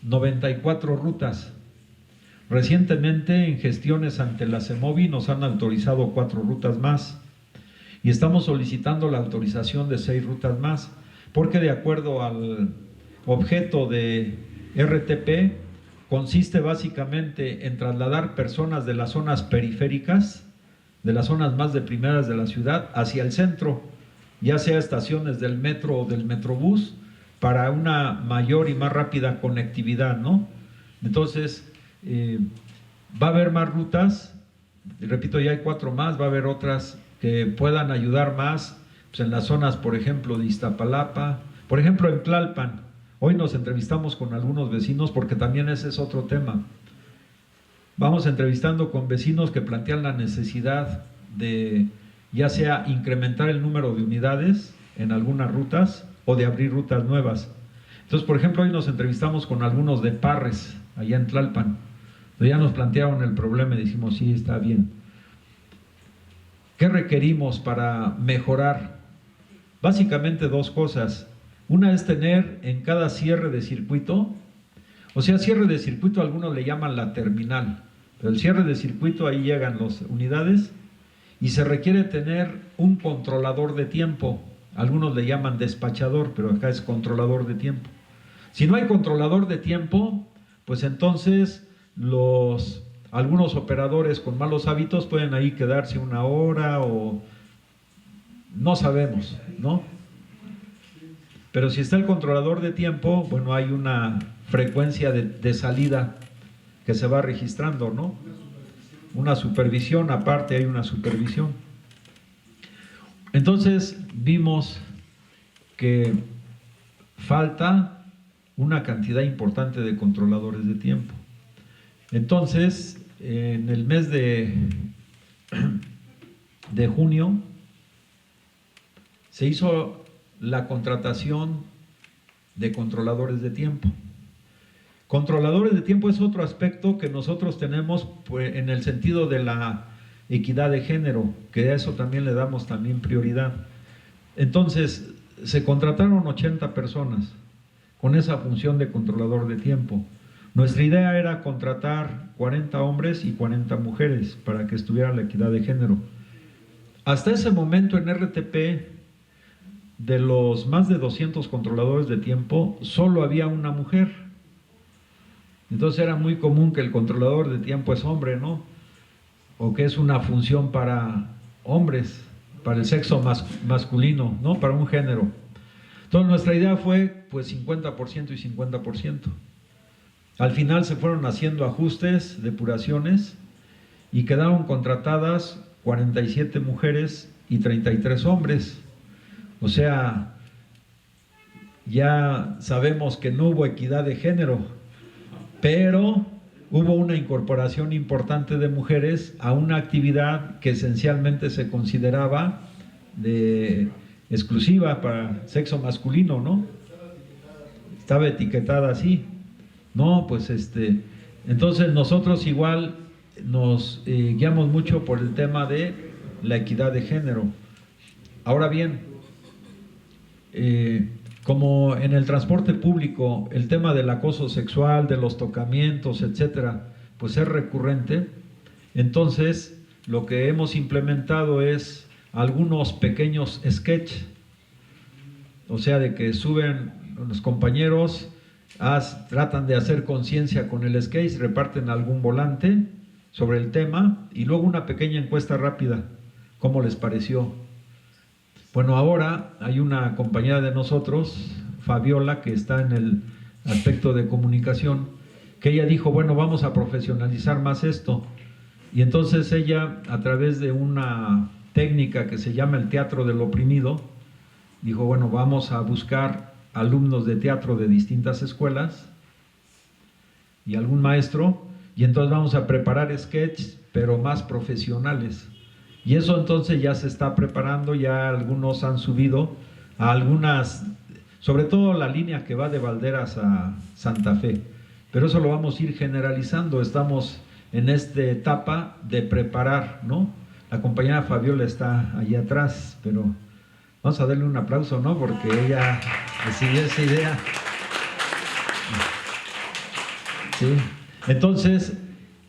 94 rutas. Recientemente, en gestiones ante la CEMOVI, nos han autorizado 4 rutas más. Y estamos solicitando la autorización de 6 rutas más, porque de acuerdo al objeto de RTP, consiste básicamente en trasladar personas de las zonas periféricas, de las zonas más deprimidas de la ciudad, hacia el centro, ya sea estaciones del metro o del metrobús, para una mayor y más rápida conectividad, ¿no? Entonces, va a haber más rutas, repito, ya hay 4 más, va a haber otras que puedan ayudar más, pues en las zonas, por ejemplo, de Iztapalapa, por ejemplo, en Tlalpan. Hoy nos entrevistamos con algunos vecinos porque también ese es otro tema. Vamos entrevistando con vecinos que plantean la necesidad de ya sea incrementar el número de unidades en algunas rutas o de abrir rutas nuevas. Entonces, por ejemplo, hoy nos entrevistamos con algunos de Parres, allá en Tlalpan. Entonces ya nos plantearon el problema y dijimos, sí, está bien. ¿Qué requerimos para mejorar? Básicamente 2 cosas. Una es tener en cada cierre de circuito, o sea, cierre de circuito algunos le llaman la terminal, pero el cierre de circuito ahí llegan las unidades y se requiere tener un controlador de tiempo. Algunos le llaman despachador, pero acá es controlador de tiempo. Si no hay controlador de tiempo, pues entonces algunos operadores con malos hábitos pueden ahí quedarse 1 hora o no sabemos, ¿no? Pero si está el controlador de tiempo, bueno, hay una frecuencia de salida que se va registrando, ¿no? Una supervisión, aparte hay una supervisión. Entonces vimos que falta una cantidad importante de controladores de tiempo. Entonces, en el mes de junio se hizo la contratación de controladores de tiempo. Controladores de tiempo es otro aspecto que nosotros tenemos, pues, en el sentido de la equidad de género, que a eso también le damos también prioridad. Entonces, se contrataron 80 personas con esa función de controlador de tiempo. Nuestra idea era contratar 40 hombres y 40 mujeres para que estuviera la equidad de género. Hasta ese momento en RTP, de los más de 200 controladores de tiempo, solo había una mujer. Entonces era muy común que el controlador de tiempo es hombre, ¿no? O que es una función para hombres, para el sexo masculino, ¿no? Para un género. Entonces nuestra idea fue pues 50% y 50%. Al final se fueron haciendo ajustes, depuraciones, y quedaron contratadas 47 mujeres y 33 hombres. O sea, ya sabemos que no hubo equidad de género, pero hubo una incorporación importante de mujeres a una actividad que esencialmente se consideraba exclusiva para sexo masculino, ¿no? Estaba etiquetada así. No, pues entonces nosotros igual nos guiamos mucho por el tema de la equidad de género. Ahora bien, como en el transporte público el tema del acoso sexual, de los tocamientos, etcétera, pues es recurrente, entonces lo que hemos implementado es algunos pequeños sketches, o sea, de que suben los compañeros, tratan de hacer conciencia con el sketch, reparten algún volante sobre el tema y luego una pequeña encuesta rápida, ¿cómo les pareció? Bueno, ahora hay una compañera de nosotros, Fabiola, que está en el aspecto de comunicación, que ella dijo, bueno, vamos a profesionalizar más esto. Y entonces ella, a través de una técnica que se llama el teatro del oprimido, dijo, bueno, vamos a buscar alumnos de teatro de distintas escuelas y algún maestro, y entonces vamos a preparar sketches, pero más profesionales. Y eso entonces ya se está preparando, ya algunos han subido a algunas, sobre todo la línea que va de Valderas a Santa Fe, pero eso lo vamos a ir generalizando. Estamos en esta etapa de preparar, ¿no? La compañera Fabiola está allí atrás, pero vamos a darle un aplauso, ¿no? Porque ella decidió esa idea. Sí. Entonces,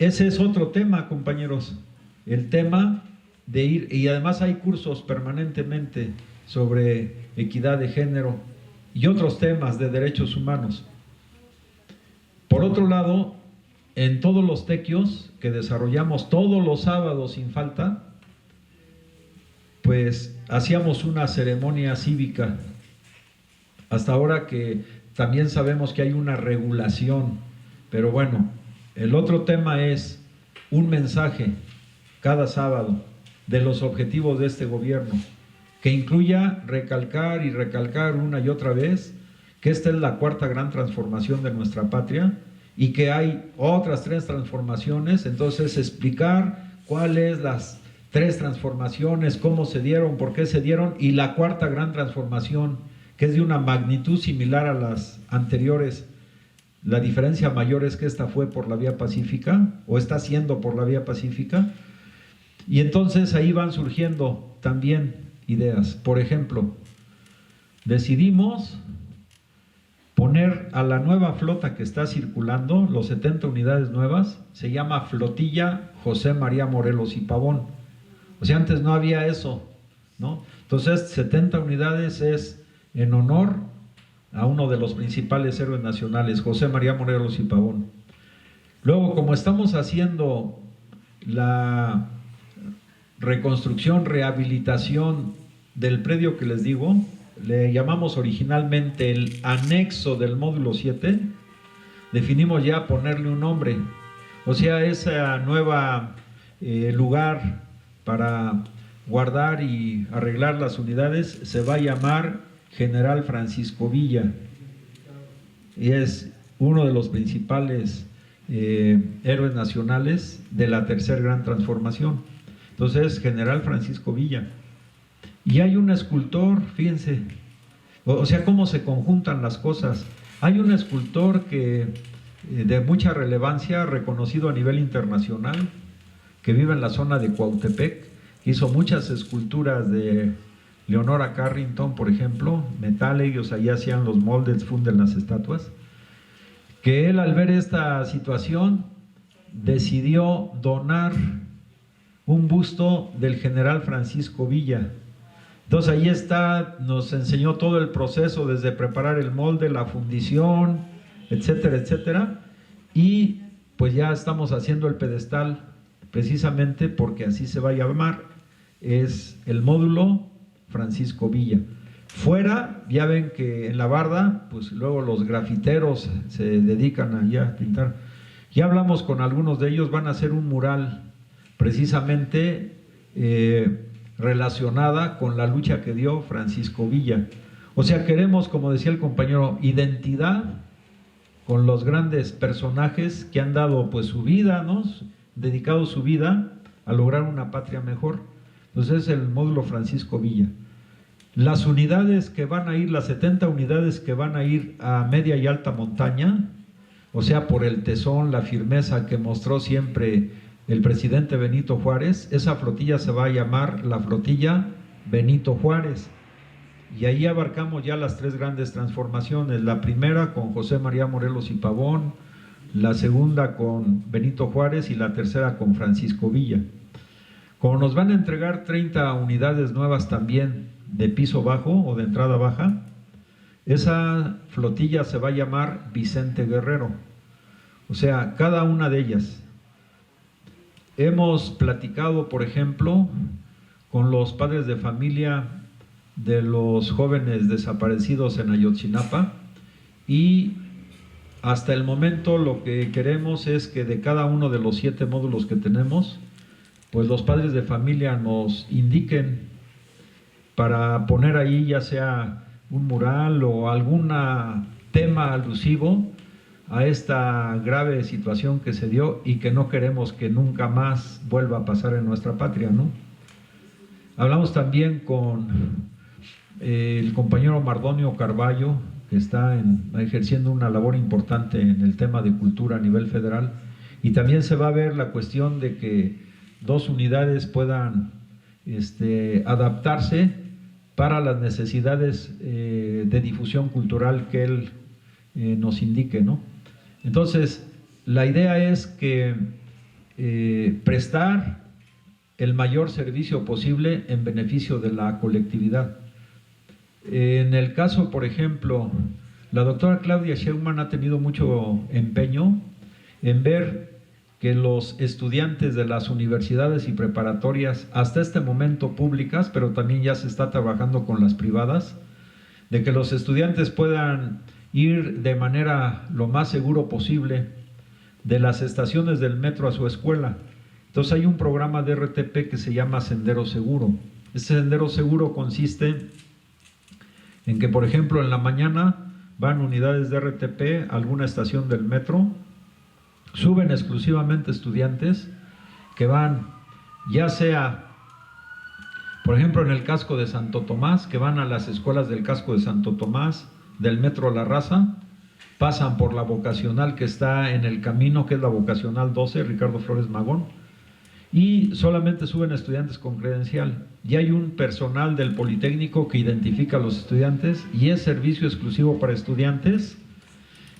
ese es otro tema, compañeros, el tema de ir, y además hay cursos permanentemente sobre equidad de género y otros temas de derechos humanos. Por otro lado, en todos los tequios que desarrollamos todos los sábados sin falta, pues hacíamos una ceremonia cívica. Hasta ahora que también sabemos que hay una regulación, pero bueno, el otro tema es un mensaje cada sábado de los objetivos de este gobierno, que incluya recalcar y recalcar una y otra vez que esta es la cuarta gran transformación de nuestra patria y que hay otras 3 transformaciones. Entonces explicar cuáles las 3 transformaciones, cómo se dieron, por qué se dieron, y la cuarta gran transformación, que es de una magnitud similar a las anteriores. La diferencia mayor es que esta fue por la vía pacífica, o está siendo por la vía pacífica, y entonces ahí van surgiendo también ideas. Por ejemplo, decidimos poner a la nueva flota que está circulando, los 70 unidades nuevas, se llama Flotilla José María Morelos y Pavón. O sea, antes no había eso, ¿no? Entonces, 70 unidades es en honor a uno de los principales héroes nacionales, José María Morelos y Pavón. Luego, como estamos haciendo la reconstrucción, rehabilitación del predio que les digo, le llamamos originalmente el anexo del módulo 7, definimos ya ponerle un nombre. O sea, ese nuevo lugar para guardar y arreglar las unidades se va a llamar General Francisco Villa, y es uno de los principales héroes nacionales de la tercera gran transformación. Entonces, General Francisco Villa. Y hay un escultor, fíjense, o sea, cómo se conjuntan las cosas. Hay un escultor que de mucha relevancia, reconocido a nivel internacional, que vive en la zona de Cuautepec, que hizo muchas esculturas de Leonora Carrington, por ejemplo, metal, ellos ahí hacían los moldes, funden las estatuas, que él, al ver esta situación, decidió donar un busto del general Francisco Villa. Entonces ahí está, nos enseñó todo el proceso, desde preparar el molde, la fundición, etcétera, etcétera, y pues ya estamos haciendo el pedestal, precisamente porque así se va a llamar, es el módulo Francisco Villa. Fuera, ya ven que en la barda, pues luego los grafiteros se dedican allá a pintar. Ya hablamos con algunos de ellos, van a hacer un mural precisamente relacionada con la lucha que dio Francisco Villa. O sea, queremos, como decía el compañero, identidad con los grandes personajes que han dado pues su vida, ¿no? Dedicado su vida a lograr una patria mejor. Entonces es el módulo Francisco Villa. Las unidades que van a ir, las 70 unidades que van a ir a media y alta montaña, o sea, por el tesón, la firmeza que mostró siempre el presidente Benito Juárez, esa flotilla se va a llamar la flotilla Benito Juárez. Y ahí abarcamos ya las 3 grandes transformaciones, la primera con José María Morelos y Pavón, la segunda con Benito Juárez y la tercera con Francisco Villa. Como nos van a entregar 30 unidades nuevas también de piso bajo o de entrada baja, esa flotilla se va a llamar Vicente Guerrero. O sea, cada una de ellas. Hemos platicado, por ejemplo, con los padres de familia de los jóvenes desaparecidos en Ayotzinapa, y hasta el momento lo que queremos es que de cada uno de los 7 módulos que tenemos, pues los padres de familia nos indiquen para poner ahí ya sea un mural o algún tema alusivo a esta grave situación que se dio y que no queremos que nunca más vuelva a pasar en nuestra patria, ¿no? Hablamos también con el compañero Mardonio Carballo, que está ejerciendo una labor importante en el tema de cultura a nivel federal, y también se va a ver la cuestión de que 2 unidades puedan adaptarse para las necesidades de difusión cultural que él nos indique, ¿no? Entonces, la idea es que prestar el mayor servicio posible en beneficio de la colectividad. En el caso, por ejemplo, la doctora Claudia Sheinbaum ha tenido mucho empeño en ver que los estudiantes de las universidades y preparatorias, hasta este momento públicas, pero también ya se está trabajando con las privadas, de que los estudiantes puedan ir de manera lo más seguro posible de las estaciones del metro a su escuela. Entonces hay un programa de RTP que se llama Sendero Seguro. Este Sendero Seguro consiste en que, por ejemplo, en la mañana van unidades de RTP a alguna estación del metro, suben exclusivamente estudiantes que van, ya sea, por ejemplo, en el casco de Santo Tomás, que van a las escuelas del casco de Santo Tomás, del metro La Raza, pasan por la vocacional que está en el camino, que es la vocacional 12, Ricardo Flores Magón, y solamente suben estudiantes con credencial. Y hay un personal del Politécnico que identifica a los estudiantes y es servicio exclusivo para estudiantes.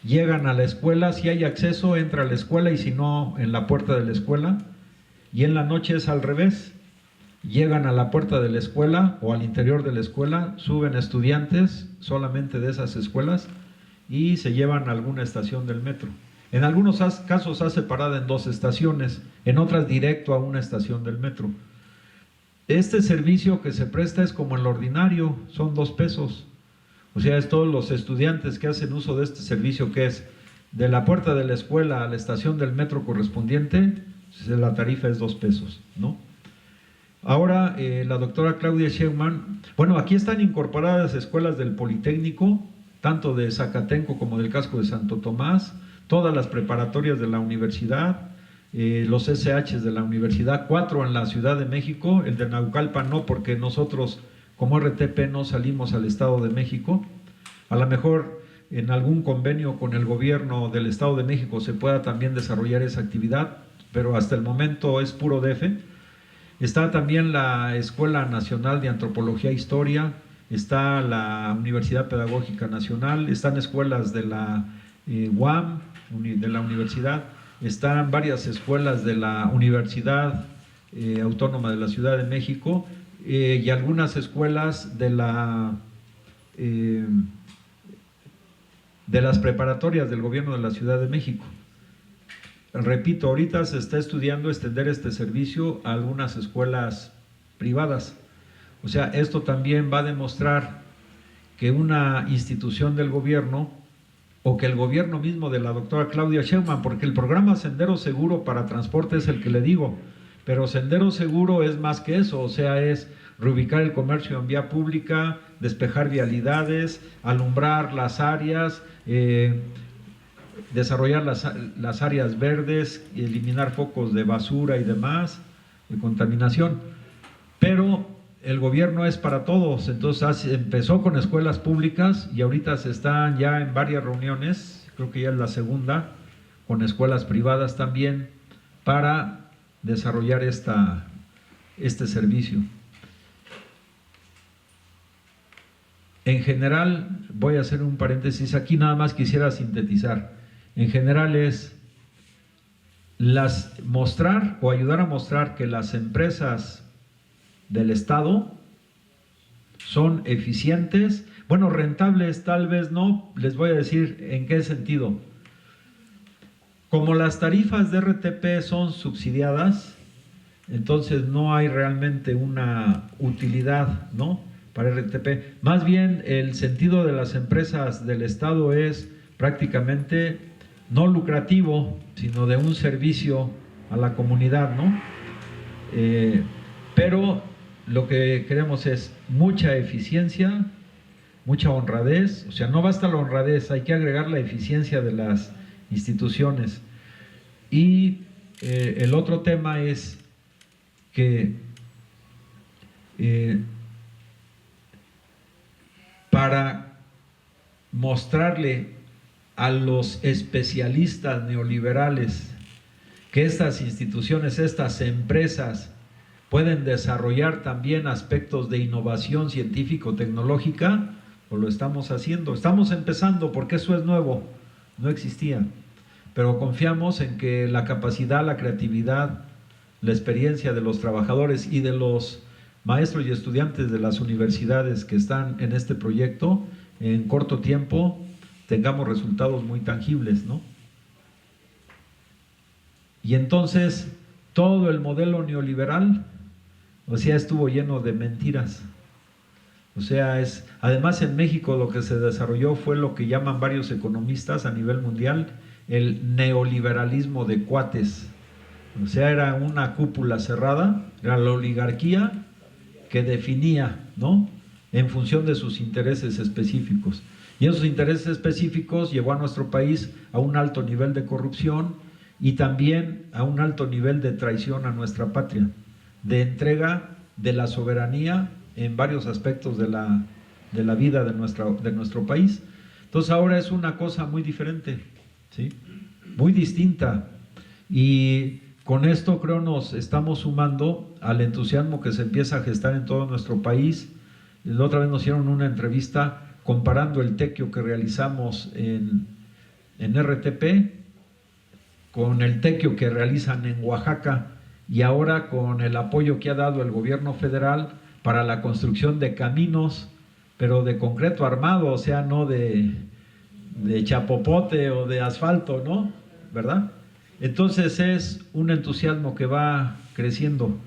Llegan a la escuela, si hay acceso entra a la escuela, y si no, en la puerta de la escuela. Y en la noche es al revés, llegan a la puerta de la escuela o al interior de la escuela, suben estudiantes solamente de esas escuelas y se llevan a alguna estación del metro. En algunos casos hace parada en 2 estaciones, en otras directo a una estación del metro. Este servicio que se presta es como el ordinario, son 2 pesos. O sea, es todos los estudiantes que hacen uso de este servicio, que es de la puerta de la escuela a la estación del metro correspondiente, la tarifa es 2 pesos, ¿no? Ahora, la doctora Claudia Sheinbaum, bueno, aquí están incorporadas escuelas del Politécnico, tanto de Zacatenco como del casco de Santo Tomás, todas las preparatorias de la universidad, los SHs de la universidad, 4 en la Ciudad de México, el de Naucalpan no, porque nosotros como RTP no salimos al Estado de México. A lo mejor en algún convenio con el gobierno del Estado de México se pueda también desarrollar esa actividad, pero hasta el momento es puro DF. Está también la Escuela Nacional de Antropología e Historia, está la Universidad Pedagógica Nacional, están escuelas de la UAM, de la universidad, están varias escuelas de la Universidad Autónoma de la Ciudad de México y algunas escuelas de las preparatorias del gobierno de la Ciudad de México. Repito, ahorita se está estudiando extender este servicio a algunas escuelas privadas. O sea, esto también va a demostrar que una institución del gobierno o que el gobierno mismo de la doctora Claudia Sheinbaum, porque el programa Sendero Seguro para Transporte es el que le digo, pero Sendero Seguro es más que eso, o sea, es reubicar el comercio en vía pública, despejar vialidades, alumbrar las áreas, desarrollar las áreas verdes, eliminar focos de basura y demás, de contaminación. Pero el gobierno es para todos, entonces empezó con escuelas públicas y ahorita se están ya en varias reuniones, creo que ya es la segunda, con escuelas privadas también, para desarrollar este servicio. En general, voy a hacer un paréntesis aquí, nada más quisiera sintetizar. En general es mostrar o ayudar a mostrar que las empresas del Estado son eficientes, bueno, rentables tal vez no, les voy a decir en qué sentido. Como las tarifas de RTP son subsidiadas, entonces no hay realmente una utilidad, ¿no?, para RTP. Más bien el sentido de las empresas del Estado es prácticamente no lucrativo, sino de un servicio a la comunidad, ¿no? Pero lo que queremos es mucha eficiencia, mucha honradez, o sea, no basta la honradez, hay que agregar la eficiencia de las instituciones. Y el otro tema es que para mostrarle a los especialistas neoliberales que estas instituciones, estas empresas pueden desarrollar también aspectos de innovación científico-tecnológica, pues lo estamos haciendo. Estamos empezando porque eso es nuevo, no existía. Pero confiamos en que la capacidad, la creatividad, la experiencia de los trabajadores y de los maestros y estudiantes de las universidades que están en este proyecto, en corto tiempo tengamos resultados muy tangibles, ¿no? Y entonces todo el modelo neoliberal, o sea, estuvo lleno de mentiras. O sea, además en México lo que se desarrolló fue lo que llaman varios economistas a nivel mundial el neoliberalismo de cuates. O sea, era una cúpula cerrada, era la oligarquía que definía, ¿no?, en función de sus intereses específicos. Y esos intereses específicos llevó a nuestro país a un alto nivel de corrupción y también a un alto nivel de traición a nuestra patria, de entrega de la soberanía en varios aspectos de la vida de nuestro país. Entonces ahora es una cosa muy diferente, ¿sí?, muy distinta, y con esto creo nos estamos sumando al entusiasmo que se empieza a gestar en todo nuestro país. La otra vez nos hicieron una entrevista comparando el tequio que realizamos en RTP con el tequio que realizan en Oaxaca y ahora con el apoyo que ha dado el gobierno federal para la construcción de caminos, pero de concreto armado, o sea, no de chapopote o de asfalto, ¿no?, ¿verdad? Entonces es un entusiasmo que va creciendo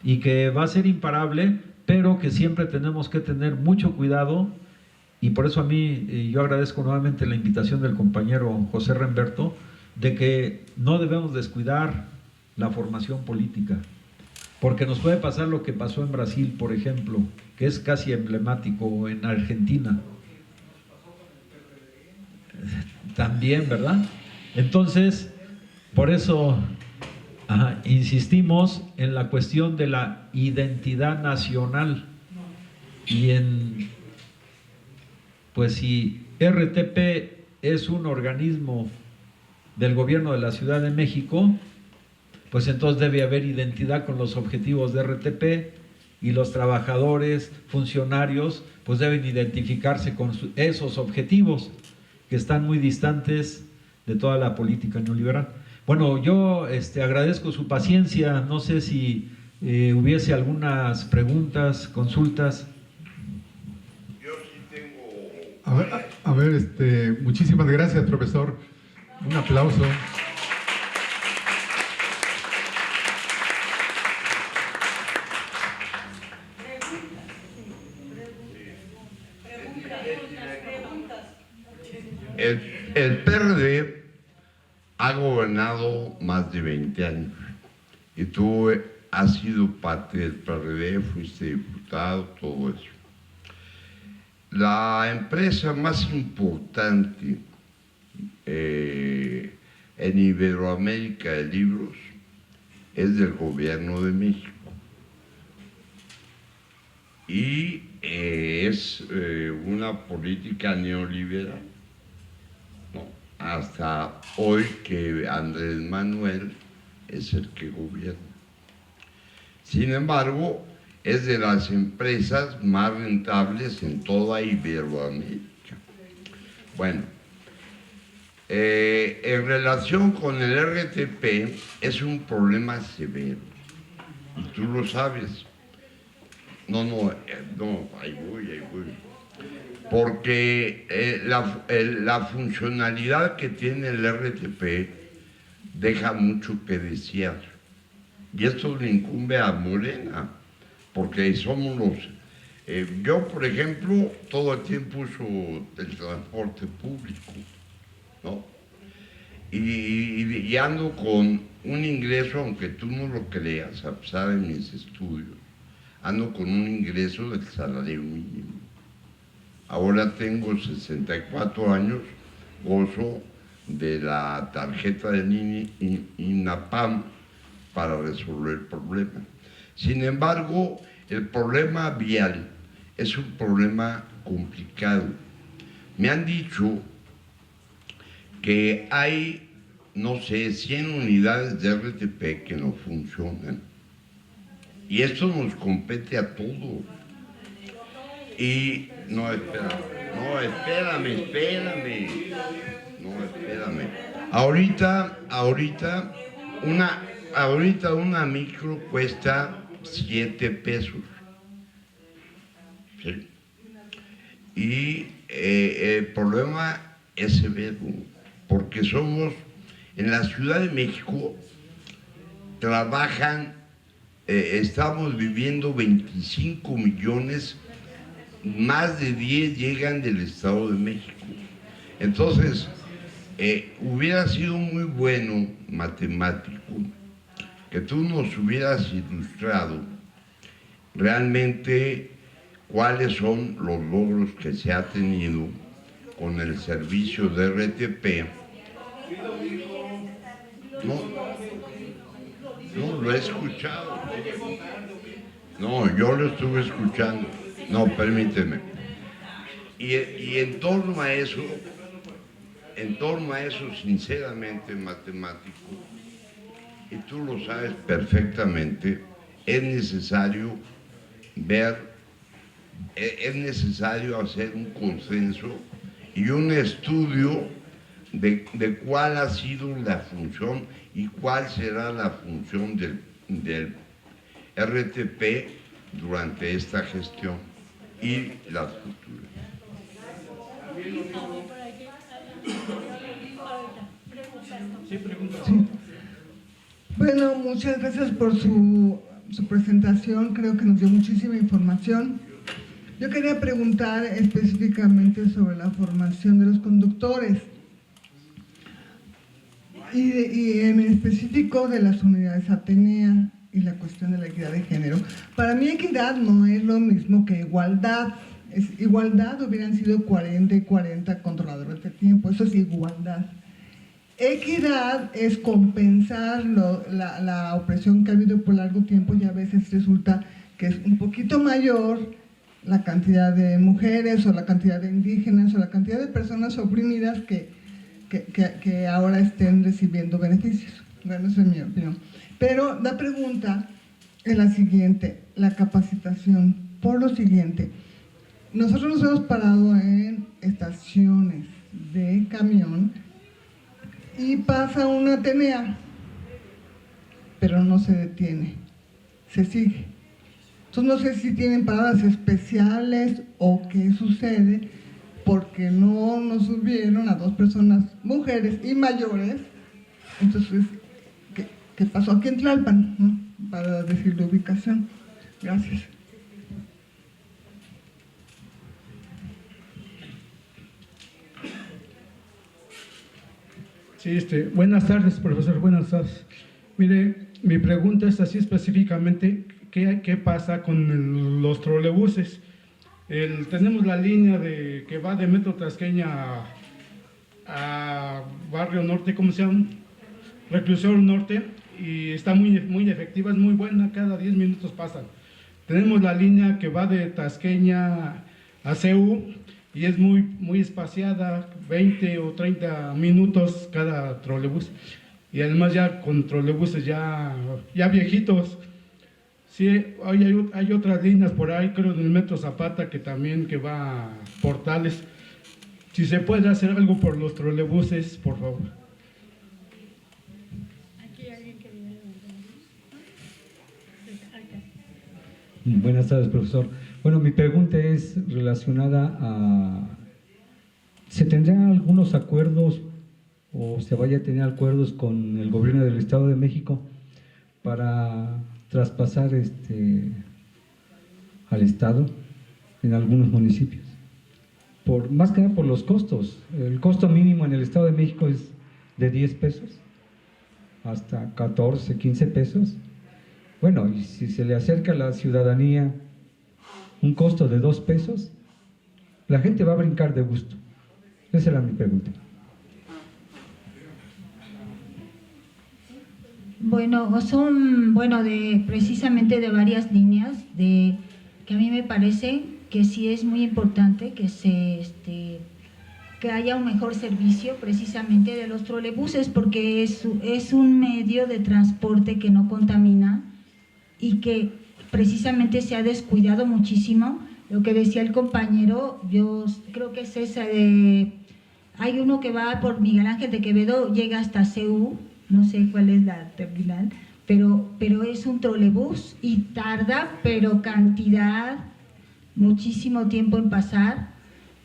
y que va a ser imparable, pero que siempre tenemos que tener mucho cuidado, y por eso a mí yo agradezco nuevamente la invitación del compañero José Remberto, de que no debemos descuidar la formación política, porque nos puede pasar lo que pasó en Brasil, por ejemplo, que es casi emblemático, o en Argentina también, ¿verdad? Entonces, por eso insistimos en la cuestión de la identidad nacional y pues si RTP es un organismo del gobierno de la Ciudad de México, pues entonces debe haber identidad con los objetivos de RTP y los trabajadores, funcionarios, pues deben identificarse con esos objetivos que están muy distantes de toda la política neoliberal. Bueno, yo agradezco su paciencia, no sé si hubiese algunas preguntas, consultas. Yo sí tengo... muchísimas gracias, profesor. Un aplauso. El PRD ha gobernado más de 20 años y tú has sido parte del PRD, fuiste diputado, todo eso. La empresa más importante en Iberoamérica de libros es del Gobierno de México y es una política neoliberal. Hasta hoy que Andrés Manuel es el que gobierna. Sin embargo, es de las empresas más rentables en toda Iberoamérica. Bueno, en relación con el RTP es un problema severo, y tú lo sabes. No, ahí voy. Porque la funcionalidad que tiene el RTP deja mucho que desear. Y esto le incumbe a Morena, porque somos los... yo, por ejemplo, todo el tiempo uso el transporte público, ¿no? Y ando con un ingreso, aunque tú no lo creas, a pesar de mis estudios, ando con un ingreso del salario mínimo. Ahora tengo 64 años, gozo de la tarjeta de INAPAM para resolver el problema. Sin embargo, el problema vial es un problema complicado. Me han dicho que hay, no sé, 100 unidades de RTP que no funcionan. Y esto nos compete a todos. Y espérame. Ahorita una micro cuesta 7 pesos. ¿Sí? Y el problema es severo, porque en la Ciudad de México estamos viviendo 25 millones, más de 10 llegan del Estado de México. Entonces, hubiera sido muy bueno, matemático, que tú nos hubieras ilustrado realmente cuáles son los logros que se ha tenido con el servicio de RTP. No, lo he escuchado. No, yo lo estuve escuchando. No, permíteme. Y en torno a eso, sinceramente, matemático, y tú lo sabes perfectamente, es necesario hacer un consenso y un estudio de cuál ha sido la función y cuál será la función del RTP durante esta gestión y las futuras. Sí. Bueno, muchas gracias por su presentación, creo que nos dio muchísima información. Yo quería preguntar específicamente sobre la formación de los conductores y en específico de las unidades Atenea y la cuestión de la equidad de género. Para mí equidad no es lo mismo que igualdad. Igualdad hubieran sido 40 y 40 controladores de tiempo, eso es igualdad. Equidad es compensar la opresión que ha habido por largo tiempo y a veces resulta que es un poquito mayor la cantidad de mujeres o la cantidad de indígenas o la cantidad de personas oprimidas que ahora estén recibiendo beneficios. Bueno, esa es mi opinión. Pero la pregunta es la siguiente, la capacitación, por lo siguiente. Nosotros nos hemos parado en estaciones de camión y pasa una Atenea, pero no se detiene, se sigue. Entonces no sé si tienen paradas especiales o qué sucede, porque no nos subieron a 2 personas, mujeres y mayores. Entonces, ¿qué pasó aquí en Tlalpan, ¿no? Para decir la ubicación. Gracias. Sí, buenas tardes, profesor, buenas tardes. Mire, mi pregunta es así específicamente, ¿qué pasa con los trolebuses? Tenemos la línea que va de Metro Tasqueña a Barrio Norte, ¿cómo se llama? Reclusorio Norte, y está muy efectiva, es muy buena, cada 10 minutos pasan. Tenemos la línea que va de Tasqueña a CEU, y es muy espaciada, 20 o 30 minutos cada trolebús. Y además ya con trolebuses ya viejitos. Sí, hay otras líneas por ahí, creo en el Metro Zapata que va a Portales. Si se puede hacer algo por los trolebuses, por favor. Aquí alguien quería Buenas tardes, profesor. Bueno, mi pregunta es relacionada a... ¿Se tendrán algunos acuerdos o se vaya a tener acuerdos con el gobierno del Estado de México para traspasar al Estado en algunos municipios? Más que nada por los costos. El costo mínimo en el Estado de México es de 10 pesos hasta 14, 15 pesos. Bueno, y si se le acerca a la ciudadanía un costo de 2 pesos, la gente va a brincar de gusto. Esa era mi pregunta. Bueno, son precisamente de varias líneas que a mí me parece que sí es muy importante que haya un mejor servicio precisamente de los trolebuses, porque es un medio de transporte que no contamina y que precisamente se ha descuidado muchísimo. Lo que decía el compañero, yo creo que es esa hay uno que va por Miguel Ángel de Quevedo, llega hasta CEU, no sé cuál es la terminal, pero es un trolebús y tarda, pero cantidad, muchísimo tiempo en pasar,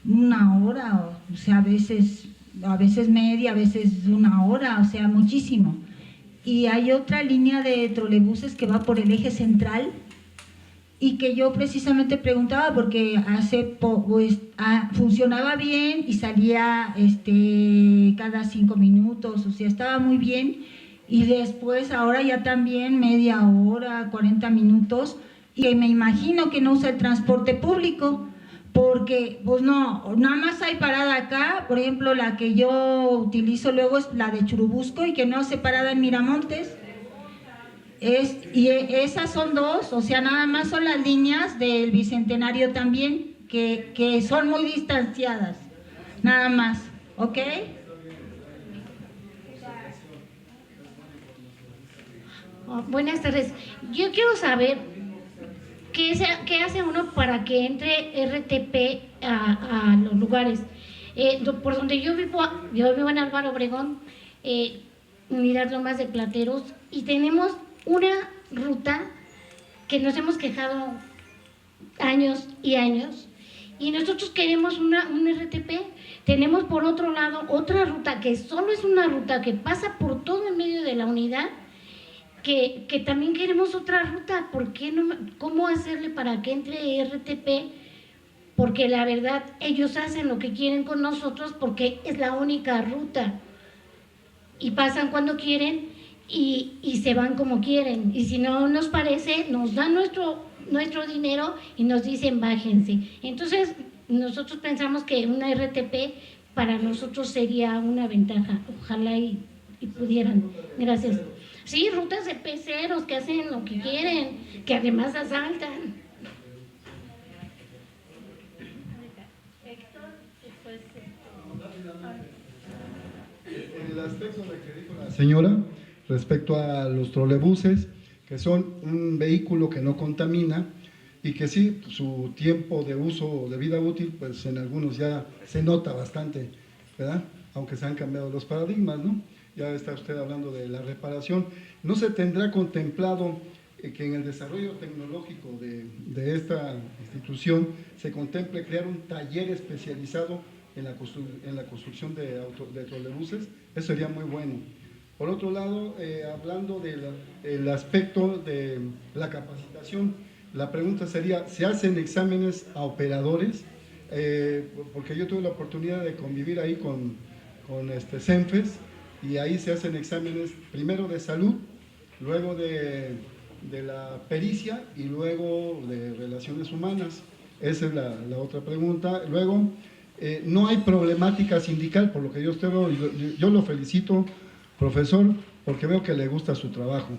1 hora, o sea, a veces media, a veces 1 hora, o sea, muchísimo. Y hay otra línea de trolebuses que va por el eje central y que yo precisamente preguntaba porque funcionaba bien y salía cada 5 minutos, o sea, estaba muy bien, y después ahora ya también media hora, 40 minutos, y me imagino que no usa el transporte público, porque pues no, nada más hay parada acá, por ejemplo la que yo utilizo luego es la de Churubusco y que no hace parada en Miramontes. Y esas son 2, o sea, nada más son las líneas del Bicentenario también, que son muy distanciadas, nada más, ¿ok? Buenas tardes. Yo quiero saber qué hace uno para que entre RTP a los lugares. Por donde yo vivo en Álvaro Obregón, Unidad Lomas de Plateros, y tenemos una ruta que nos hemos quejado años y años, y nosotros queremos un RTP. Tenemos por otro lado otra ruta que solo es una ruta que pasa por todo el medio de la unidad, que también queremos otra ruta. ¿Por qué no? ¿Cómo hacerle para que entre RTP? Porque la verdad ellos hacen lo que quieren con nosotros porque es la única ruta y pasan cuando quieren y se van como quieren, y si no nos parece nos dan nuestro dinero y nos dicen bájense. Entonces nosotros pensamos que una RTP para nosotros sería una ventaja, ojalá y pudieran. Gracias. Sí, rutas de peceros que hacen lo que quieren, que además asaltan. En el aspecto de que dijo la señora, respecto a los trolebuses, que son un vehículo que no contamina y que sí, su tiempo de uso, de vida útil, pues en algunos ya se nota bastante, ¿verdad? Aunque se han cambiado los paradigmas, ¿no? Ya está usted hablando de la reparación. ¿No se tendrá contemplado que en el desarrollo tecnológico de esta institución se contemple crear un taller especializado en la construcción de trolebuses? Eso sería muy bueno. Por otro lado, hablando del aspecto de la capacitación, la pregunta sería, ¿se hacen exámenes a operadores? Porque yo tuve la oportunidad de convivir ahí con CENFES, y ahí se hacen exámenes primero de salud, luego de la pericia y luego de relaciones humanas. Esa es la otra pregunta. Luego, no hay problemática sindical, por lo que yo veo. Yo lo felicito, profesor, porque veo que le gusta su trabajo.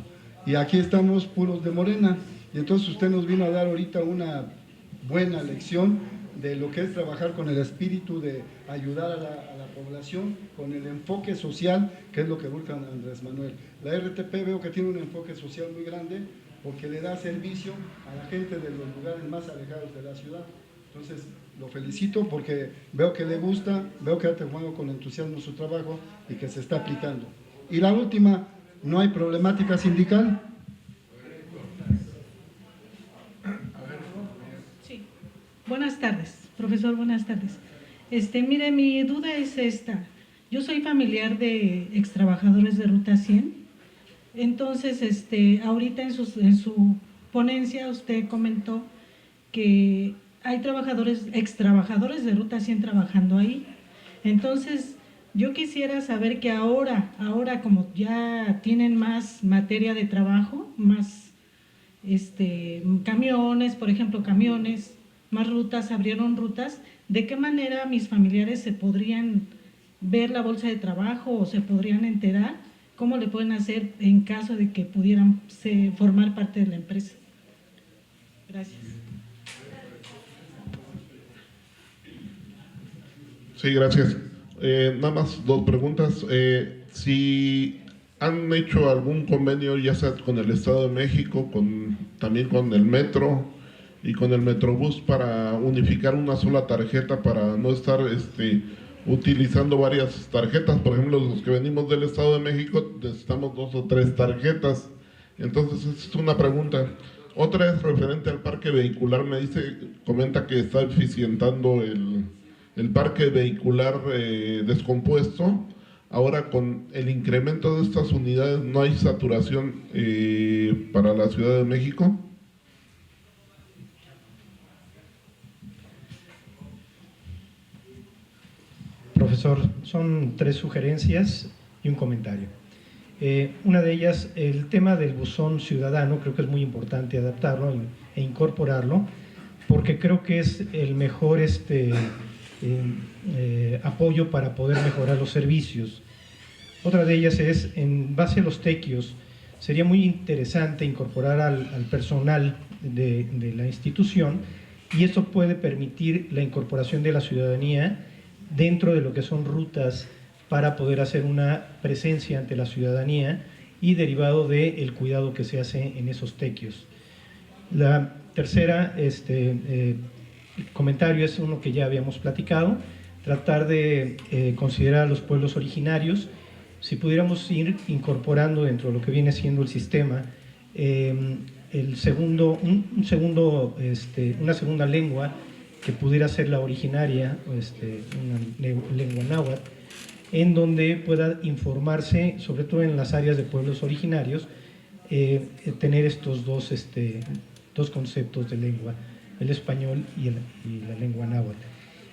Y aquí estamos puros de Morena, y entonces usted nos vino a dar ahorita una buena lección de lo que es trabajar con el espíritu de ayudar a la población, con el enfoque social, que es lo que busca Andrés Manuel. La RTP veo que tiene un enfoque social muy grande, porque le da servicio a la gente de los lugares más alejados de la ciudad. Entonces, lo felicito porque veo que le gusta, veo que ha tomado con entusiasmo su trabajo y que se está aplicando. Y la última, ¿no hay problemática sindical? Sí. Buenas tardes, profesor, buenas tardes. Mire, mi duda es esta. Yo soy familiar de extrabajadores de Ruta 100. Entonces, ahorita en su ponencia usted comentó que hay extrabajadores de Ruta 100 trabajando ahí. Entonces, yo quisiera saber que ahora como ya tienen más materia de trabajo, más camiones, por ejemplo, camiones, más rutas, abrieron rutas, ¿de qué manera mis familiares se podrían ver la bolsa de trabajo o se podrían enterar? ¿Cómo le pueden hacer en caso de que pudieran formar parte de la empresa? Gracias. Sí, gracias. Nada más dos preguntas. Si han hecho algún convenio, ya sea con el Estado de México, también con el metro y con el Metrobús, para unificar una sola tarjeta, para no estar utilizando varias tarjetas. Por ejemplo, los que venimos del Estado de México necesitamos 2 o 3 tarjetas. Entonces, esa es una pregunta. Otra es referente al parque vehicular. Comenta que está eficientando el parque vehicular descompuesto. Ahora, con el incremento de estas unidades, ¿no hay saturación para la Ciudad de México? Profesor, son 3 sugerencias y un comentario. Una de ellas, el tema del buzón ciudadano, creo que es muy importante adaptarlo e incorporarlo, porque creo que es el mejor apoyo para poder mejorar los servicios. Otra de ellas es, en base a los tequios, sería muy interesante incorporar al personal de la institución, y esto puede permitir la incorporación de la ciudadanía dentro de lo que son rutas para poder hacer una presencia ante la ciudadanía y derivado del cuidado que se hace en esos tequios. La tercera comentario es uno que ya habíamos platicado, tratar de considerar a los pueblos originarios. Si pudiéramos ir incorporando dentro de lo que viene siendo el sistema una segunda lengua que pudiera ser la originaria, una lengua náhuatl, en donde pueda informarse, sobre todo en las áreas de pueblos originarios, tener estos dos conceptos de lengua, el español y la lengua náhuatl.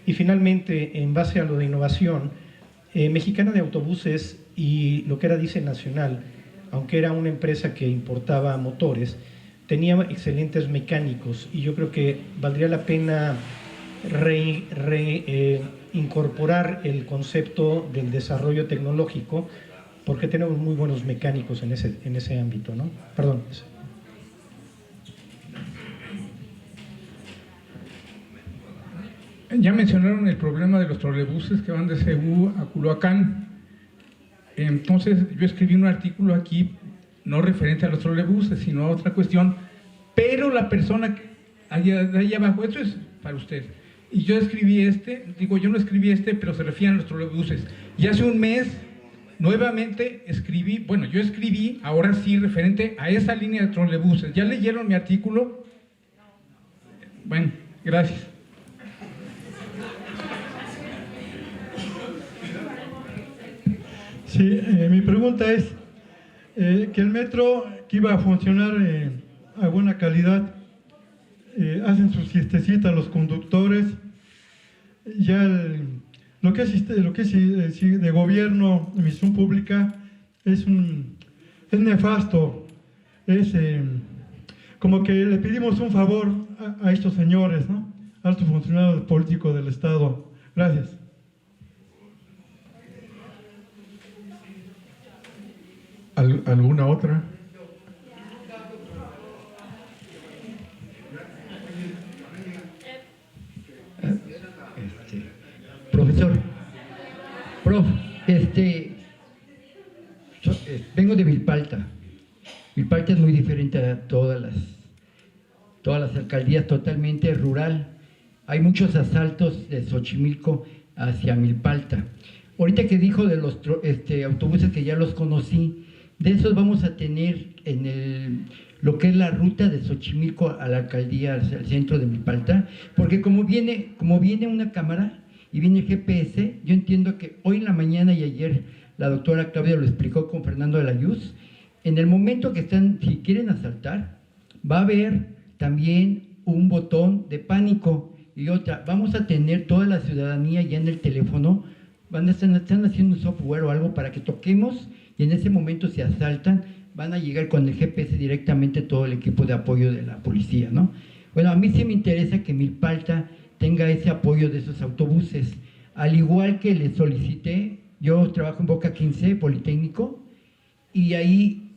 Y finalmente, en base a lo de innovación, Mexicana de Autobuses y lo que era Dice Nacional, aunque era una empresa que importaba motores, tenía excelentes mecánicos, y yo creo que valdría la pena incorporar el concepto del desarrollo tecnológico, porque tenemos muy buenos mecánicos en ese ámbito, ¿no? Perdón. Ya mencionaron el problema de los trolebuses que van de Cebú a Culhuacán. Entonces yo escribí un artículo aquí, no referente a los trolebuses, sino a otra cuestión, pero la persona allá, de ahí abajo, esto es para usted. Y yo escribí yo no escribí pero se refiere a los trolebuses. Y hace un mes, nuevamente yo escribí, ahora sí, referente a esa línea de trolebuses. ¿Ya leyeron mi artículo? Bueno, gracias. Sí, mi pregunta es que el metro que iba a funcionar a buena calidad, hacen su siestecita los conductores, ya lo que es de gobierno, administración pública, es nefasto, es como que le pedimos un favor a estos señores, ¿no? A estos funcionarios políticos del Estado. Gracias. ¿Alguna otra? Profesor, vengo de Milpalta. Milpalta es muy diferente a todas las alcaldías, totalmente rural. Hay muchos asaltos de Xochimilco hacia Milpalta. Ahorita que dijo de los autobuses que ya los conocí, de esos vamos a tener en lo que es la ruta de Xochimilco a la alcaldía, al centro de Milpalta, porque como viene una cámara y viene el GPS, yo entiendo que hoy en la mañana y ayer la doctora Claudia lo explicó con Fernando de la Yuz, en el momento que si quieren asaltar, va a haber también un botón de pánico y otra, vamos a tener toda la ciudadanía ya en el teléfono, están haciendo un software o algo para que toquemos y en ese momento se asaltan, van a llegar con el GPS directamente todo el equipo de apoyo de la policía, ¿no? Bueno, a mí sí me interesa que Milpalta tenga ese apoyo de esos autobuses, al igual que le solicité, yo trabajo en Boca 15, Politécnico, y ahí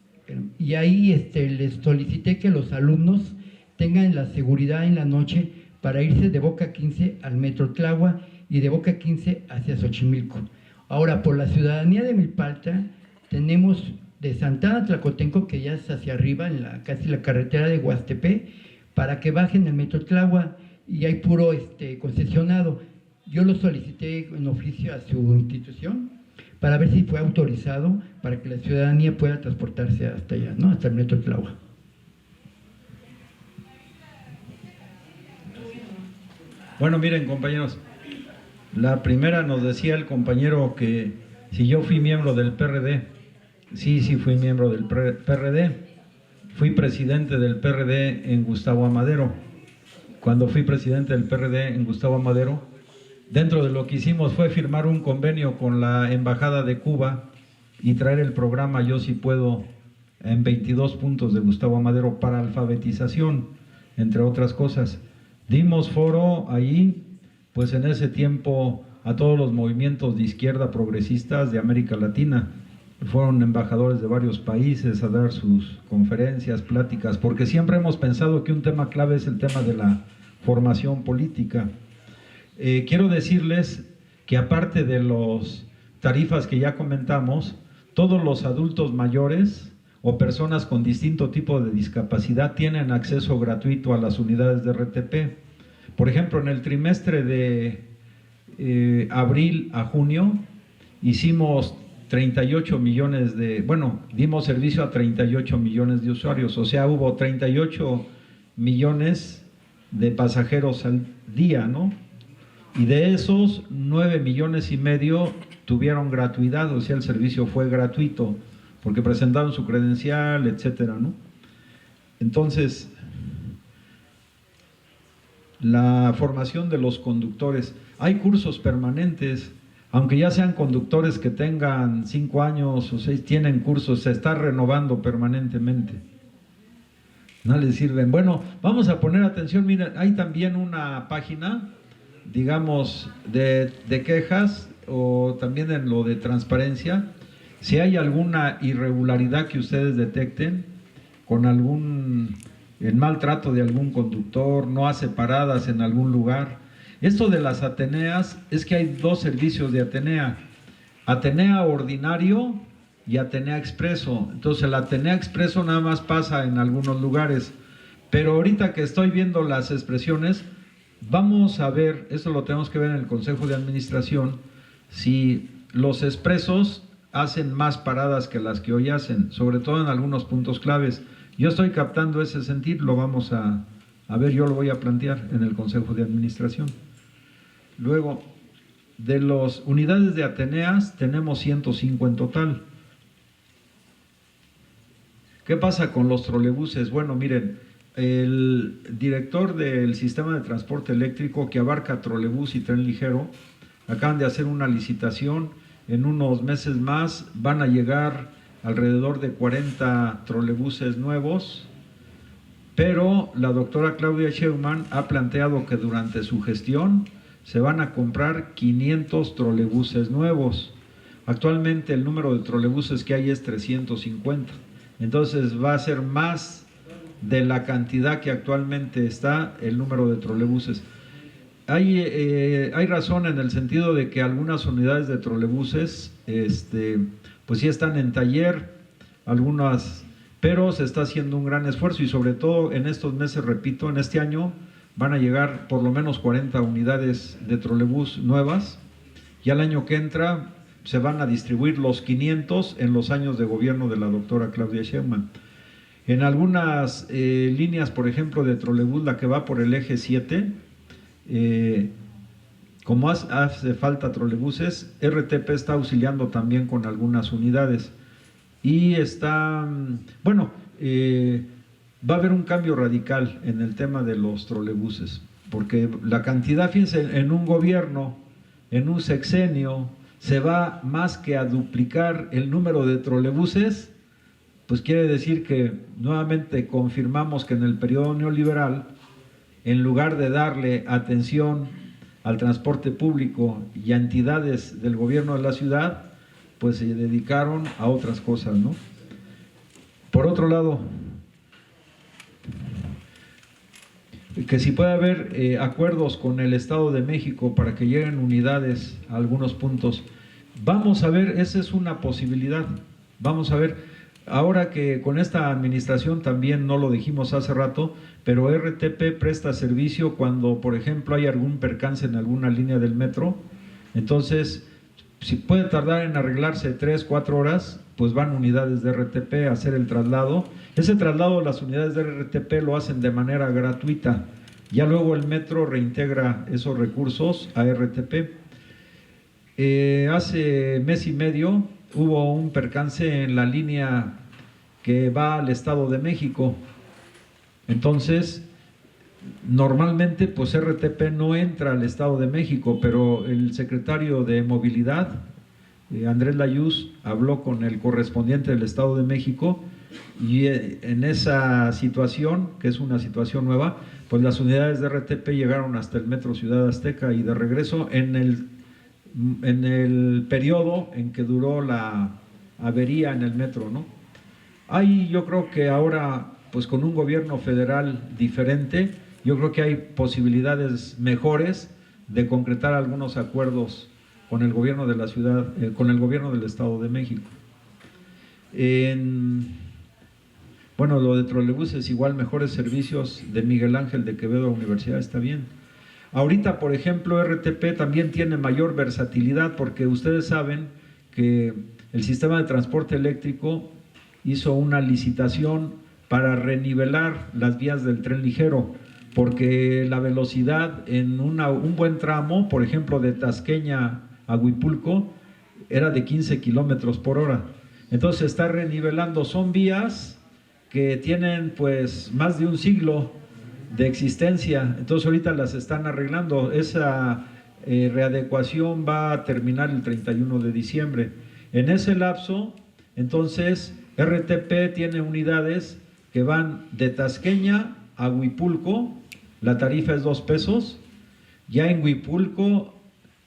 les solicité que los alumnos tengan la seguridad en la noche para irse de Boca 15 al Metro Tláhuac y de Boca 15 hacia Xochimilco. Ahora, por la ciudadanía de Milpalta, tenemos de Santana a Tlacotenco, que ya es hacia arriba, casi la carretera de Huastepec, para que bajen el Metro Tláhuac, y hay puro concesionado. Yo lo solicité en oficio a su institución para ver si fue autorizado para que la ciudadanía pueda transportarse hasta allá, ¿no? Hasta el Metro Tláhuac. Bueno, miren, compañeros, la primera nos decía el compañero que si yo fui miembro del PRD, sí fui miembro del PRD, fui presidente del PRD en Gustavo Amadero. Cuando fui presidente del PRD en Gustavo Amadero, dentro de lo que hicimos fue firmar un convenio con la Embajada de Cuba y traer el programa Yo Sí Puedo en 22 puntos de Gustavo Amadero para alfabetización, entre otras cosas. Dimos foro ahí, pues en ese tiempo, a todos los movimientos de izquierda progresistas de América Latina. Fueron embajadores de varios países a dar sus conferencias, pláticas, porque siempre hemos pensado que un tema clave es el tema de la formación política. Quiero decirles que aparte de las tarifas que ya comentamos, todos los adultos mayores o personas con distinto tipo de discapacidad tienen acceso gratuito a las unidades de RTP. Por ejemplo, en el trimestre de abril a junio hicimos 38 millones dimos servicio a 38 millones de usuarios, o sea, hubo 38 millones de pasajeros al día, ¿no? Y de esos, 9 millones y medio tuvieron gratuidad, o sea, el servicio fue gratuito, porque presentaron su credencial, etcétera, ¿no? Entonces, la formación de los conductores, hay cursos permanentes, aunque ya sean conductores que tengan 5 años o 6, tienen cursos, se está renovando permanentemente. No les sirven. Bueno, vamos a poner atención, miren, hay también una página, digamos, de quejas o también en lo de transparencia. Si hay alguna irregularidad que ustedes detecten con el maltrato de algún conductor, no hace paradas en algún lugar. Esto de las Ateneas es que hay 2 servicios de Atenea. Atenea Ordinario y Atenea Expreso. Entonces el Atenea Expreso nada más pasa en algunos lugares, pero ahorita que estoy viendo las expresiones, vamos a ver, eso lo tenemos que ver en el Consejo de Administración, si los expresos hacen más paradas que las que hoy hacen, sobre todo en algunos puntos claves. Yo estoy captando ese sentir, lo vamos a ver, yo lo voy a plantear en el Consejo de Administración. Luego, de las unidades de Ateneas, tenemos 105 en total. ¿Qué pasa con los trolebuses? Bueno, miren, el director del sistema de transporte eléctrico que abarca trolebús y tren ligero, acaban de hacer una licitación, en unos meses más van a llegar alrededor de 40 trolebuses nuevos, pero la doctora Claudia Sheinbaum ha planteado que durante su gestión se van a comprar 500 trolebuses nuevos. Actualmente el número de trolebuses que hay es 350, entonces va a ser más de la cantidad que actualmente está el número de trolebuses. Hay razón en el sentido de que algunas unidades de trolebuses pues sí están en taller, algunas, pero se está haciendo un gran esfuerzo y sobre todo en estos meses, repito, en este año van a llegar por lo menos 40 unidades de trolebús nuevas. Ya el año que entra se van a distribuir los 500 en los años de gobierno de la doctora Claudia Sheinbaum. En algunas líneas, por ejemplo, de trolebús, la que va por el eje 7, como hace falta trolebuses, RTP está auxiliando también con algunas unidades. Y va a haber un cambio radical en el tema de los trolebuses, porque la cantidad, fíjense, en un gobierno, en un sexenio, se va más que a duplicar el número de trolebuses, pues quiere decir que nuevamente confirmamos que en el periodo neoliberal, en lugar de darle atención al transporte público y a entidades del gobierno de la ciudad, pues se dedicaron a otras cosas, ¿no? Por otro lado, que si puede haber acuerdos con el Estado de México para que lleguen unidades a algunos puntos. Vamos a ver, esa es una posibilidad. Vamos a ver, ahora que con esta administración también no lo dijimos hace rato, pero RTP presta servicio cuando, por ejemplo, hay algún percance en alguna línea del metro. Entonces, si puede tardar en arreglarse 3, 4 horas, pues van unidades de RTP a hacer el traslado. Ese traslado, las unidades de RTP lo hacen de manera gratuita. Ya luego el metro reintegra esos recursos a RTP. Hace mes y medio hubo un percance en la línea que va al Estado de México. Entonces, normalmente pues RTP no entra al Estado de México, pero el secretario de Movilidad, Andrés Layuz, habló con el correspondiente del Estado de México y en esa situación, que es una situación nueva, pues las unidades de RTP llegaron hasta el Metro Ciudad Azteca y de regreso en el periodo en que duró la avería en el metro, ¿no? Yo creo que ahora, pues con un gobierno federal diferente, yo creo que hay posibilidades mejores de concretar algunos acuerdos con el gobierno de la ciudad, con el gobierno del Estado de México. Bueno, lo de trolebuses, igual mejores servicios de Miguel Ángel de Quevedo Universidad, está bien. Ahorita, por ejemplo, RTP también tiene mayor versatilidad porque ustedes saben que el sistema de transporte eléctrico hizo una licitación para renivelar las vías del tren ligero, porque la velocidad en un buen tramo, por ejemplo, de Tasqueña a Huipulco, era de 15 kilómetros por hora. Entonces se está renivelando, son vías que tienen pues más de un siglo de existencia, entonces ahorita las están arreglando. Esa readecuación va a terminar el 31 de diciembre. En ese lapso, entonces, RTP tiene unidades que van de Tasqueña a Huipulco, la tarifa es 2 pesos, ya en Huipulco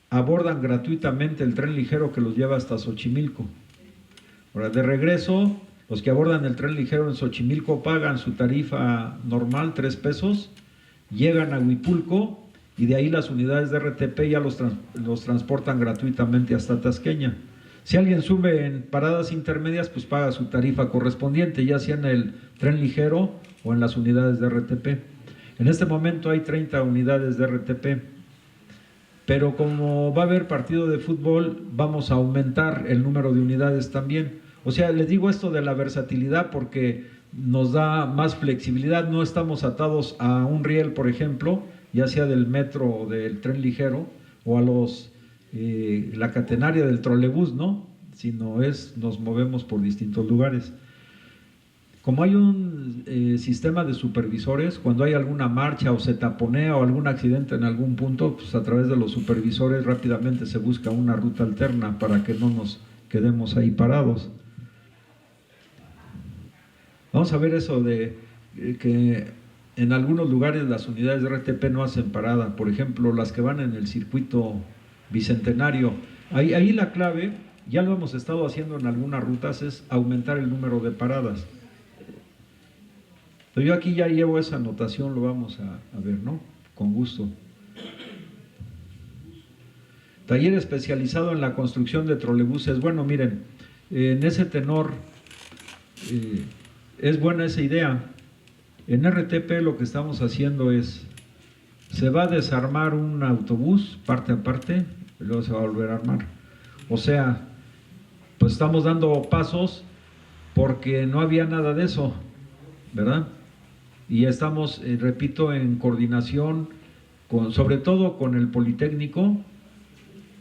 abordan gratuitamente el tren ligero que los lleva hasta Xochimilco. Ahora, de regreso, los que abordan el tren ligero en Xochimilco pagan su tarifa normal, 3 pesos, llegan a Huipulco y de ahí las unidades de RTP ya los transportan gratuitamente hasta Tasqueña. Si alguien sube en paradas intermedias, pues paga su tarifa correspondiente, ya sea en el tren ligero o en las unidades de RTP. En este momento hay 30 unidades de RTP, pero como va a haber partido de fútbol, vamos a aumentar el número de unidades también. O sea, les digo esto de la versatilidad porque nos da más flexibilidad, no estamos atados a un riel, por ejemplo, ya sea del metro o del tren ligero, o a la catenaria del trolebús, ¿no? Sino nos movemos por distintos lugares. Como hay un sistema de supervisores, cuando hay alguna marcha o se taponea o algún accidente en algún punto, pues a través de los supervisores rápidamente se busca una ruta alterna para que no nos quedemos ahí parados. Vamos a ver eso de que en algunos lugares las unidades de RTP no hacen parada, por ejemplo, las que van en el circuito bicentenario. Ahí la clave, ya lo hemos estado haciendo en algunas rutas, es aumentar el número de paradas. Pero yo aquí ya llevo esa anotación, lo vamos a ver, ¿no? Con gusto. Taller especializado en la construcción de trolebuses. Bueno, miren, en ese tenor es buena esa idea. En RTP lo que estamos haciendo es, se va a desarmar un autobús parte a parte y luego se va a volver a armar. O sea, pues estamos dando pasos porque no había nada de eso, ¿verdad? Y estamos, repito, en coordinación, sobre todo con el Politécnico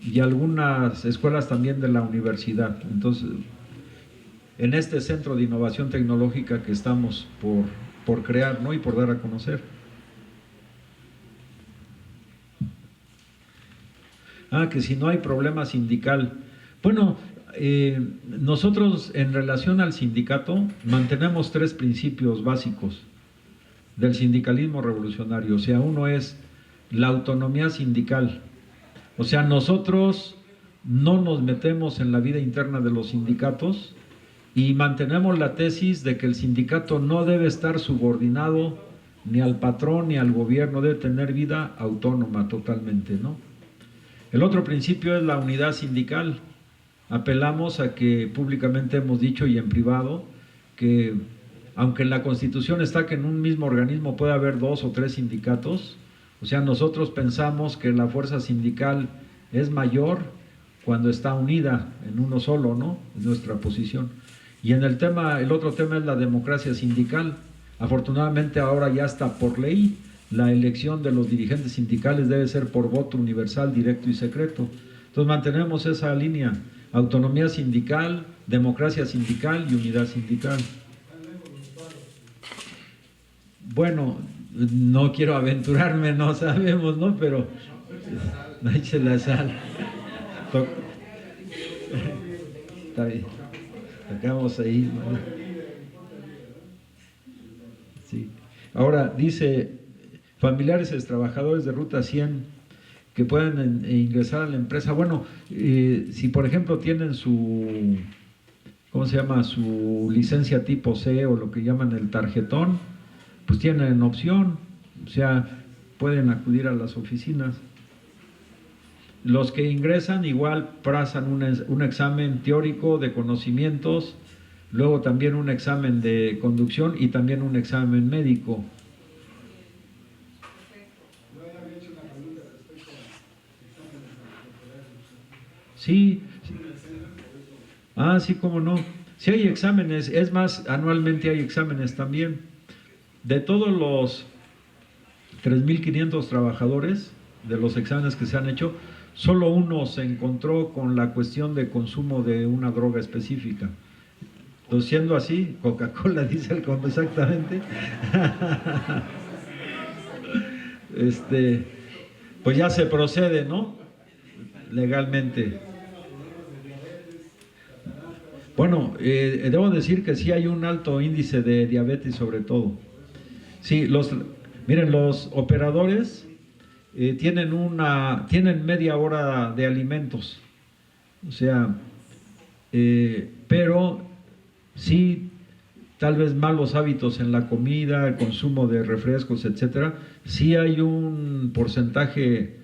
y algunas escuelas también de la universidad. Entonces, en este centro de innovación tecnológica que estamos por crear, ¿no? Y por dar a conocer. Que si no hay problema sindical. Bueno, nosotros en relación al sindicato mantenemos 3 principios básicos del sindicalismo revolucionario. O sea, uno es la autonomía sindical. O sea, nosotros no nos metemos en la vida interna de los sindicatos y mantenemos la tesis de que el sindicato no debe estar subordinado ni al patrón ni al gobierno, debe tener vida autónoma totalmente, ¿no? El otro principio es la unidad sindical. Apelamos a que públicamente hemos dicho y en privado que aunque en la Constitución está que en un mismo organismo puede haber 2 o 3 sindicatos, o sea, nosotros pensamos que la fuerza sindical es mayor cuando está unida en uno solo, ¿no? Es nuestra posición. Y en el otro tema es la democracia sindical. Afortunadamente ahora ya está por ley, la elección de los dirigentes sindicales debe ser por voto universal, directo y secreto. Entonces mantenemos esa línea, autonomía sindical, democracia sindical y unidad sindical. Bueno, no quiero aventurarme, no sabemos, ¿no? Pero no eche la sal. Está bien. Acabamos ahí, ¿no? Sí. Ahora dice, familiares ex trabajadores de Ruta 100 que puedan ingresar a la empresa. Bueno, si por ejemplo tienen su, ¿cómo se llama? Su licencia tipo C o lo que llaman el tarjetón, pues tienen opción, o sea, pueden acudir a las oficinas. Los que ingresan igual pasan un examen teórico de conocimientos, luego también un examen de conducción y también un examen médico. Sí. Sí, cómo no. Sí hay exámenes, es más, anualmente hay exámenes también. De todos los 3.500 trabajadores, de los exámenes que se han hecho, solo uno se encontró con la cuestión de consumo de una droga específica. Entonces, siendo así, Coca-Cola dice el combo exactamente. Pues ya se procede, ¿no? Legalmente. Bueno, debo decir que sí hay un alto índice de diabetes sobre todo. Sí, miren, los operadores tienen media hora de alimentos, o sea, pero sí, tal vez malos hábitos en la comida, el consumo de refrescos, etcétera, sí hay un porcentaje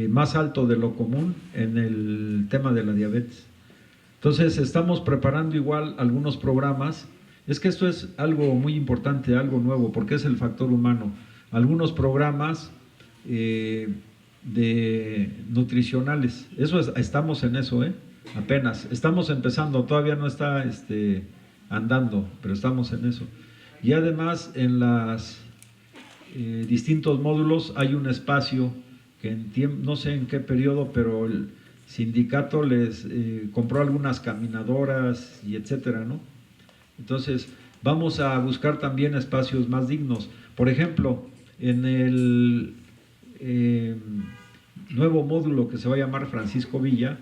más alto de lo común en el tema de la diabetes. Entonces estamos preparando igual algunos programas. Es que esto es algo muy importante, algo nuevo, porque es el factor humano. Algunos programas de nutricionales, estamos en eso, apenas. Estamos empezando, todavía no está andando, pero estamos en eso. Y además en los distintos módulos hay un espacio que no sé en qué periodo, pero el sindicato les compró algunas caminadoras y etcétera, ¿no? Entonces vamos a buscar también espacios más dignos. Por ejemplo, en el nuevo módulo que se va a llamar Francisco Villa,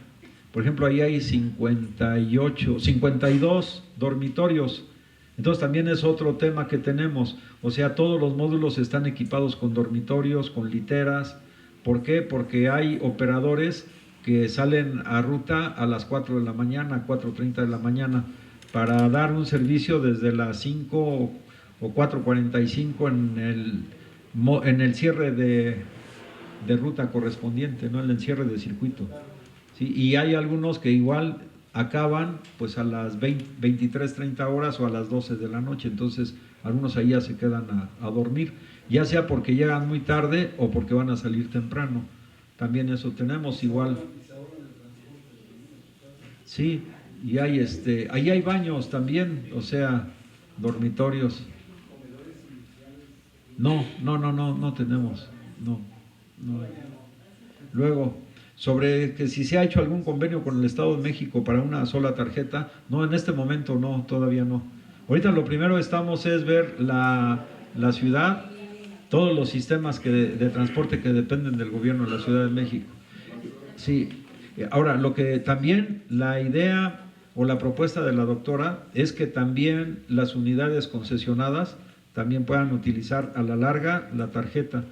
por ejemplo, ahí hay 52 dormitorios. Entonces también es otro tema que tenemos. O sea, todos los módulos están equipados con dormitorios, con literas. ¿Por qué? Porque hay operadores que salen a ruta a las 4 de la mañana, 4:30 de la mañana, para dar un servicio desde las 5 o 4:45 en el cierre de ruta correspondiente, ¿no? El encierre de circuito. ¿Sí? Y hay algunos que igual acaban pues a las 23:30 horas o a las 12 de la noche, entonces algunos ahí ya se quedan a dormir, ya sea porque llegan muy tarde o porque van a salir temprano. También eso tenemos igual. Sí, y hay ahí hay baños también, o sea, dormitorios. No tenemos, no. Luego, sobre que si se ha hecho algún convenio con el Estado de México para una sola tarjeta, no, en este momento no, todavía no. Ahorita lo primero es ver la ciudad, todos los sistemas de transporte que dependen del gobierno de la Ciudad de México. Sí, ahora, lo que también la idea o la propuesta de la doctora es que también las unidades concesionadas también puedan utilizar a la larga la tarjeta.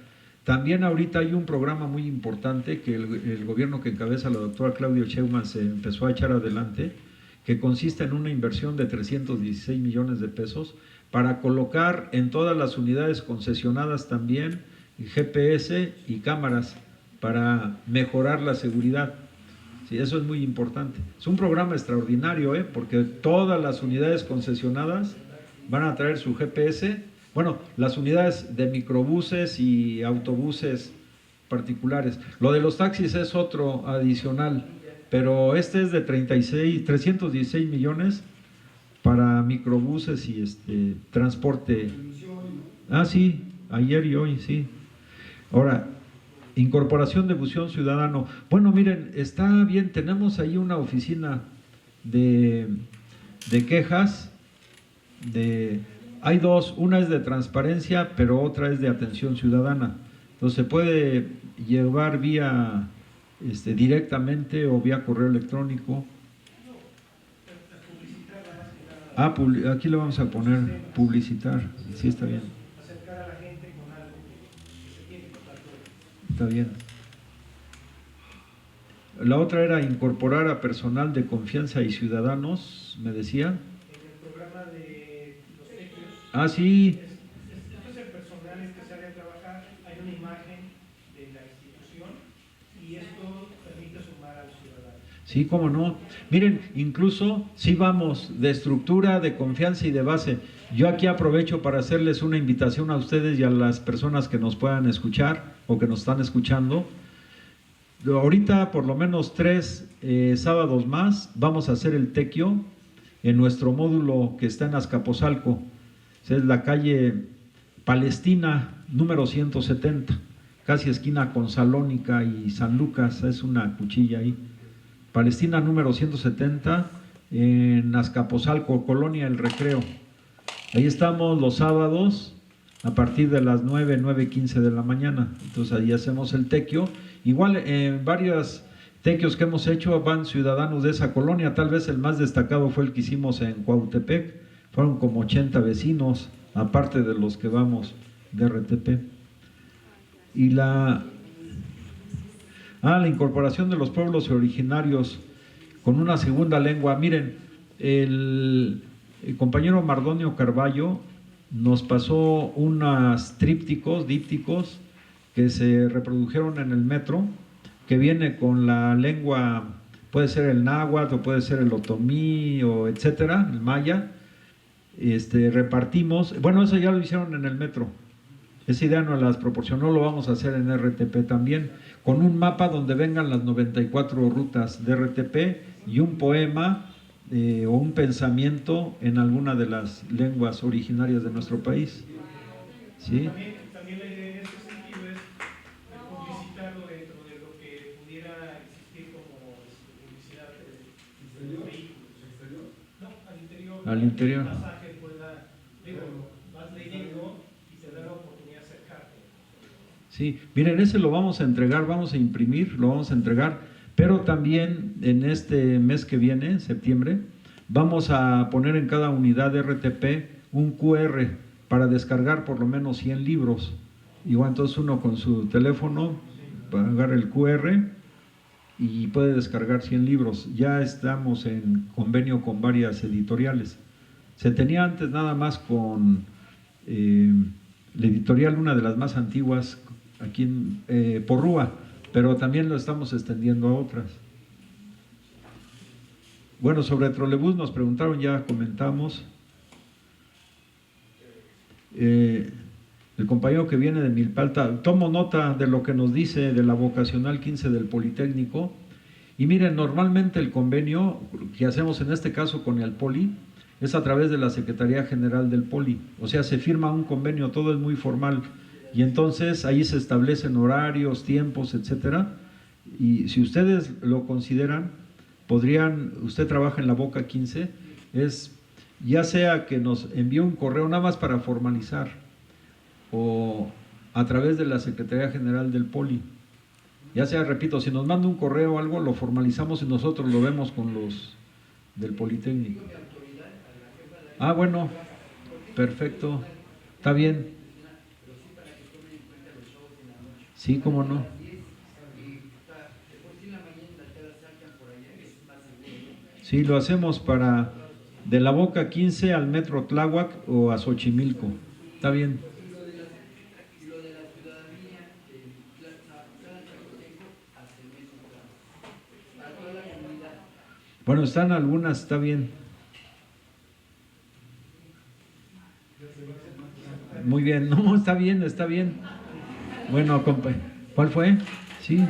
También ahorita hay un programa muy importante que el gobierno que encabeza la doctora Claudia Sheinbaum se empezó a echar adelante, que consiste en una inversión de 316 millones de pesos para colocar en todas las unidades concesionadas también GPS y cámaras para mejorar la seguridad. Sí, eso es muy importante. Es un programa extraordinario, porque todas las unidades concesionadas van a traer su GPS. Bueno, las unidades de microbuses y autobuses particulares. Lo de los taxis es otro adicional, pero este es de 316 millones para microbuses y transporte. Ah, sí, ayer y hoy, sí. Ahora, incorporación de buceo ciudadano. Bueno, miren, está bien, tenemos ahí una oficina de quejas, hay dos, una es de transparencia, pero otra es de atención ciudadana. Entonces se puede llevar vía directamente o vía correo electrónico. Aquí le vamos a poner publicitar, sí, está bien. Acercar a la gente con algo que se tiene que tratar. Está bien. La otra era incorporar a personal de confianza y ciudadanos, me decía. En el programa de los tequios. Ah, sí. Esto es el personal que sale a trabajar, hay una imagen de la institución y esto permite sumar al ciudadano. Sí, cómo no. Miren, incluso sí vamos de estructura, de confianza y de base. Yo aquí aprovecho para hacerles una invitación a ustedes y a las personas que nos puedan escuchar o que nos están escuchando. Ahorita por lo menos 3 sábados más vamos a hacer el tequio en nuestro módulo que está en Azcapotzalco. Es la calle Palestina número 170, casi esquina con Salónica y San Lucas, es una cuchilla ahí. Palestina número 170 en Azcapotzalco, Colonia El Recreo. Ahí estamos los sábados a partir de las 9:15 de la mañana. Entonces ahí hacemos el tequio. Igual en varios tequios que hemos hecho van ciudadanos de esa colonia. Tal vez el más destacado fue el que hicimos en Cuautepec. Fueron como 80 vecinos, aparte de los que vamos de RTP. Y la incorporación de los pueblos originarios con una segunda lengua. Miren, el compañero Mardonio Carballo nos pasó unos dípticos que se reprodujeron en el metro, que viene con la lengua puede ser el náhuatl o puede ser el otomí o etcétera, el maya. Repartimos, bueno, eso ya lo hicieron en el metro. Esa idea nos las proporcionó, lo vamos a hacer en RTP también, con un mapa donde vengan las 94 rutas de RTP y un poema o un pensamiento en alguna de las lenguas originarias de nuestro país. ¿Sí? También la idea en este sentido es publicitarlo dentro de lo que pudiera existir como publicidad de los vehículos. No, al interior. Al interior. El pasaje pueda, vas leyendo y te da la oportunidad de acercarte. Sí, miren, ese lo vamos a entregar, vamos a imprimir, lo vamos a entregar, pero también en este mes que viene, septiembre, vamos a poner en cada unidad de RTP un QR para descargar por lo menos 100 libros. Igual entonces uno con su teléfono agarra el QR y puede descargar 100 libros. Ya estamos en convenio con varias editoriales. Se tenía antes nada más con la editorial, una de las más antiguas, aquí en Porrúa, pero también lo estamos extendiendo a otras. Bueno, sobre trolebús nos preguntaron, ya comentamos. El compañero que viene de Milpalta, tomo nota de lo que nos dice de la vocacional 15 del Politécnico. Y miren, normalmente el convenio que hacemos en este caso con el Poli es a través de la Secretaría General del Poli. O sea, se firma un convenio, todo es muy formal. Y entonces ahí se establecen horarios, tiempos, etcétera. Y si ustedes lo consideran, usted trabaja en la Boca 15, ya sea que nos envíe un correo nada más para formalizar, o a través de la Secretaría General del Poli. Ya sea, repito, si nos manda un correo o algo, lo formalizamos y nosotros lo vemos con los del Politécnico. Ah, bueno, perfecto, está bien. Sí, cómo no. Sí, lo hacemos para de la Boca 15 al Metro Tláhuac o a Xochimilco. Está bien. Bueno, están algunas, está bien. Muy bien, no, está bien, está bien. Bueno, compa, ¿cuál fue? Sí.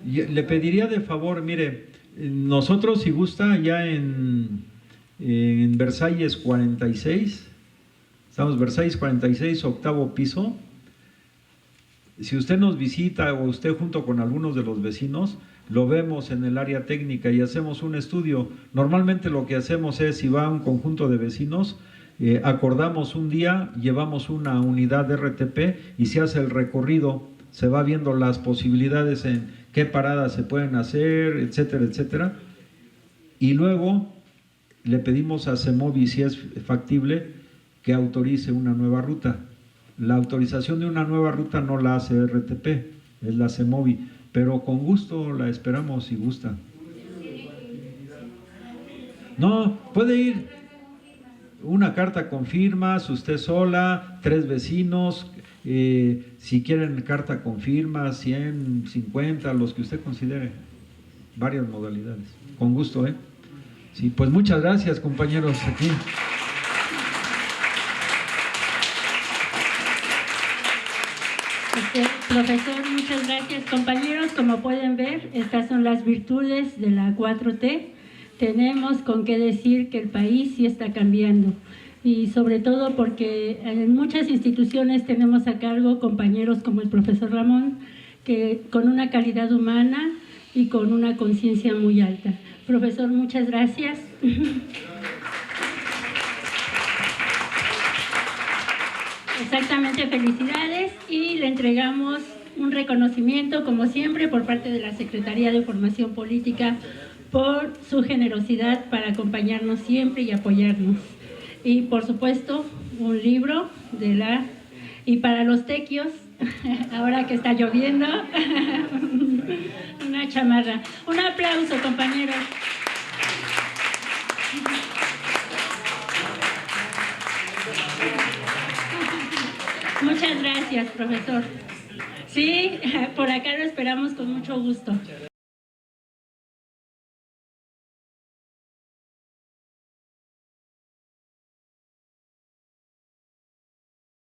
Le pediría de favor, mire, nosotros si gusta ya en Versalles 46, estamos Versalles 46, octavo piso. Si usted nos visita o usted junto con algunos de los vecinos, lo vemos en el área técnica y hacemos un estudio. Normalmente lo que hacemos es, si va un conjunto de vecinos, acordamos un día, llevamos una unidad de RTP y se hace el recorrido, se va viendo las posibilidades en qué paradas se pueden hacer, etcétera, etcétera. Y luego le pedimos a CEMOVI, si es factible, que autorice una nueva ruta. La autorización de una nueva ruta no la hace RTP, es la CEMOVI, pero con gusto la esperamos si gusta. No, puede ir una carta con firmas, usted sola, 3 vecinos, si quieren carta con firmas, 100, 50, los que usted considere, varias modalidades. Con gusto, ¿eh? Sí, pues muchas gracias, compañeros, aquí. Profesor, muchas gracias. Compañeros, como pueden ver, estas son las virtudes de la 4T. Tenemos con qué decir que el país sí está cambiando. Y sobre todo porque en muchas instituciones tenemos a cargo compañeros como el profesor Ramón, que con una calidad humana y con una conciencia muy alta. Profesor, muchas gracias. Exactamente, felicidades, y le entregamos un reconocimiento, como siempre, por parte de la Secretaría de Formación Política por su generosidad para acompañarnos siempre y apoyarnos. Y, por supuesto, un libro y para los tequios, ahora que está lloviendo, una chamarra. Un aplauso, compañeros. Muchas gracias, profesor. Sí, por acá lo esperamos con mucho gusto.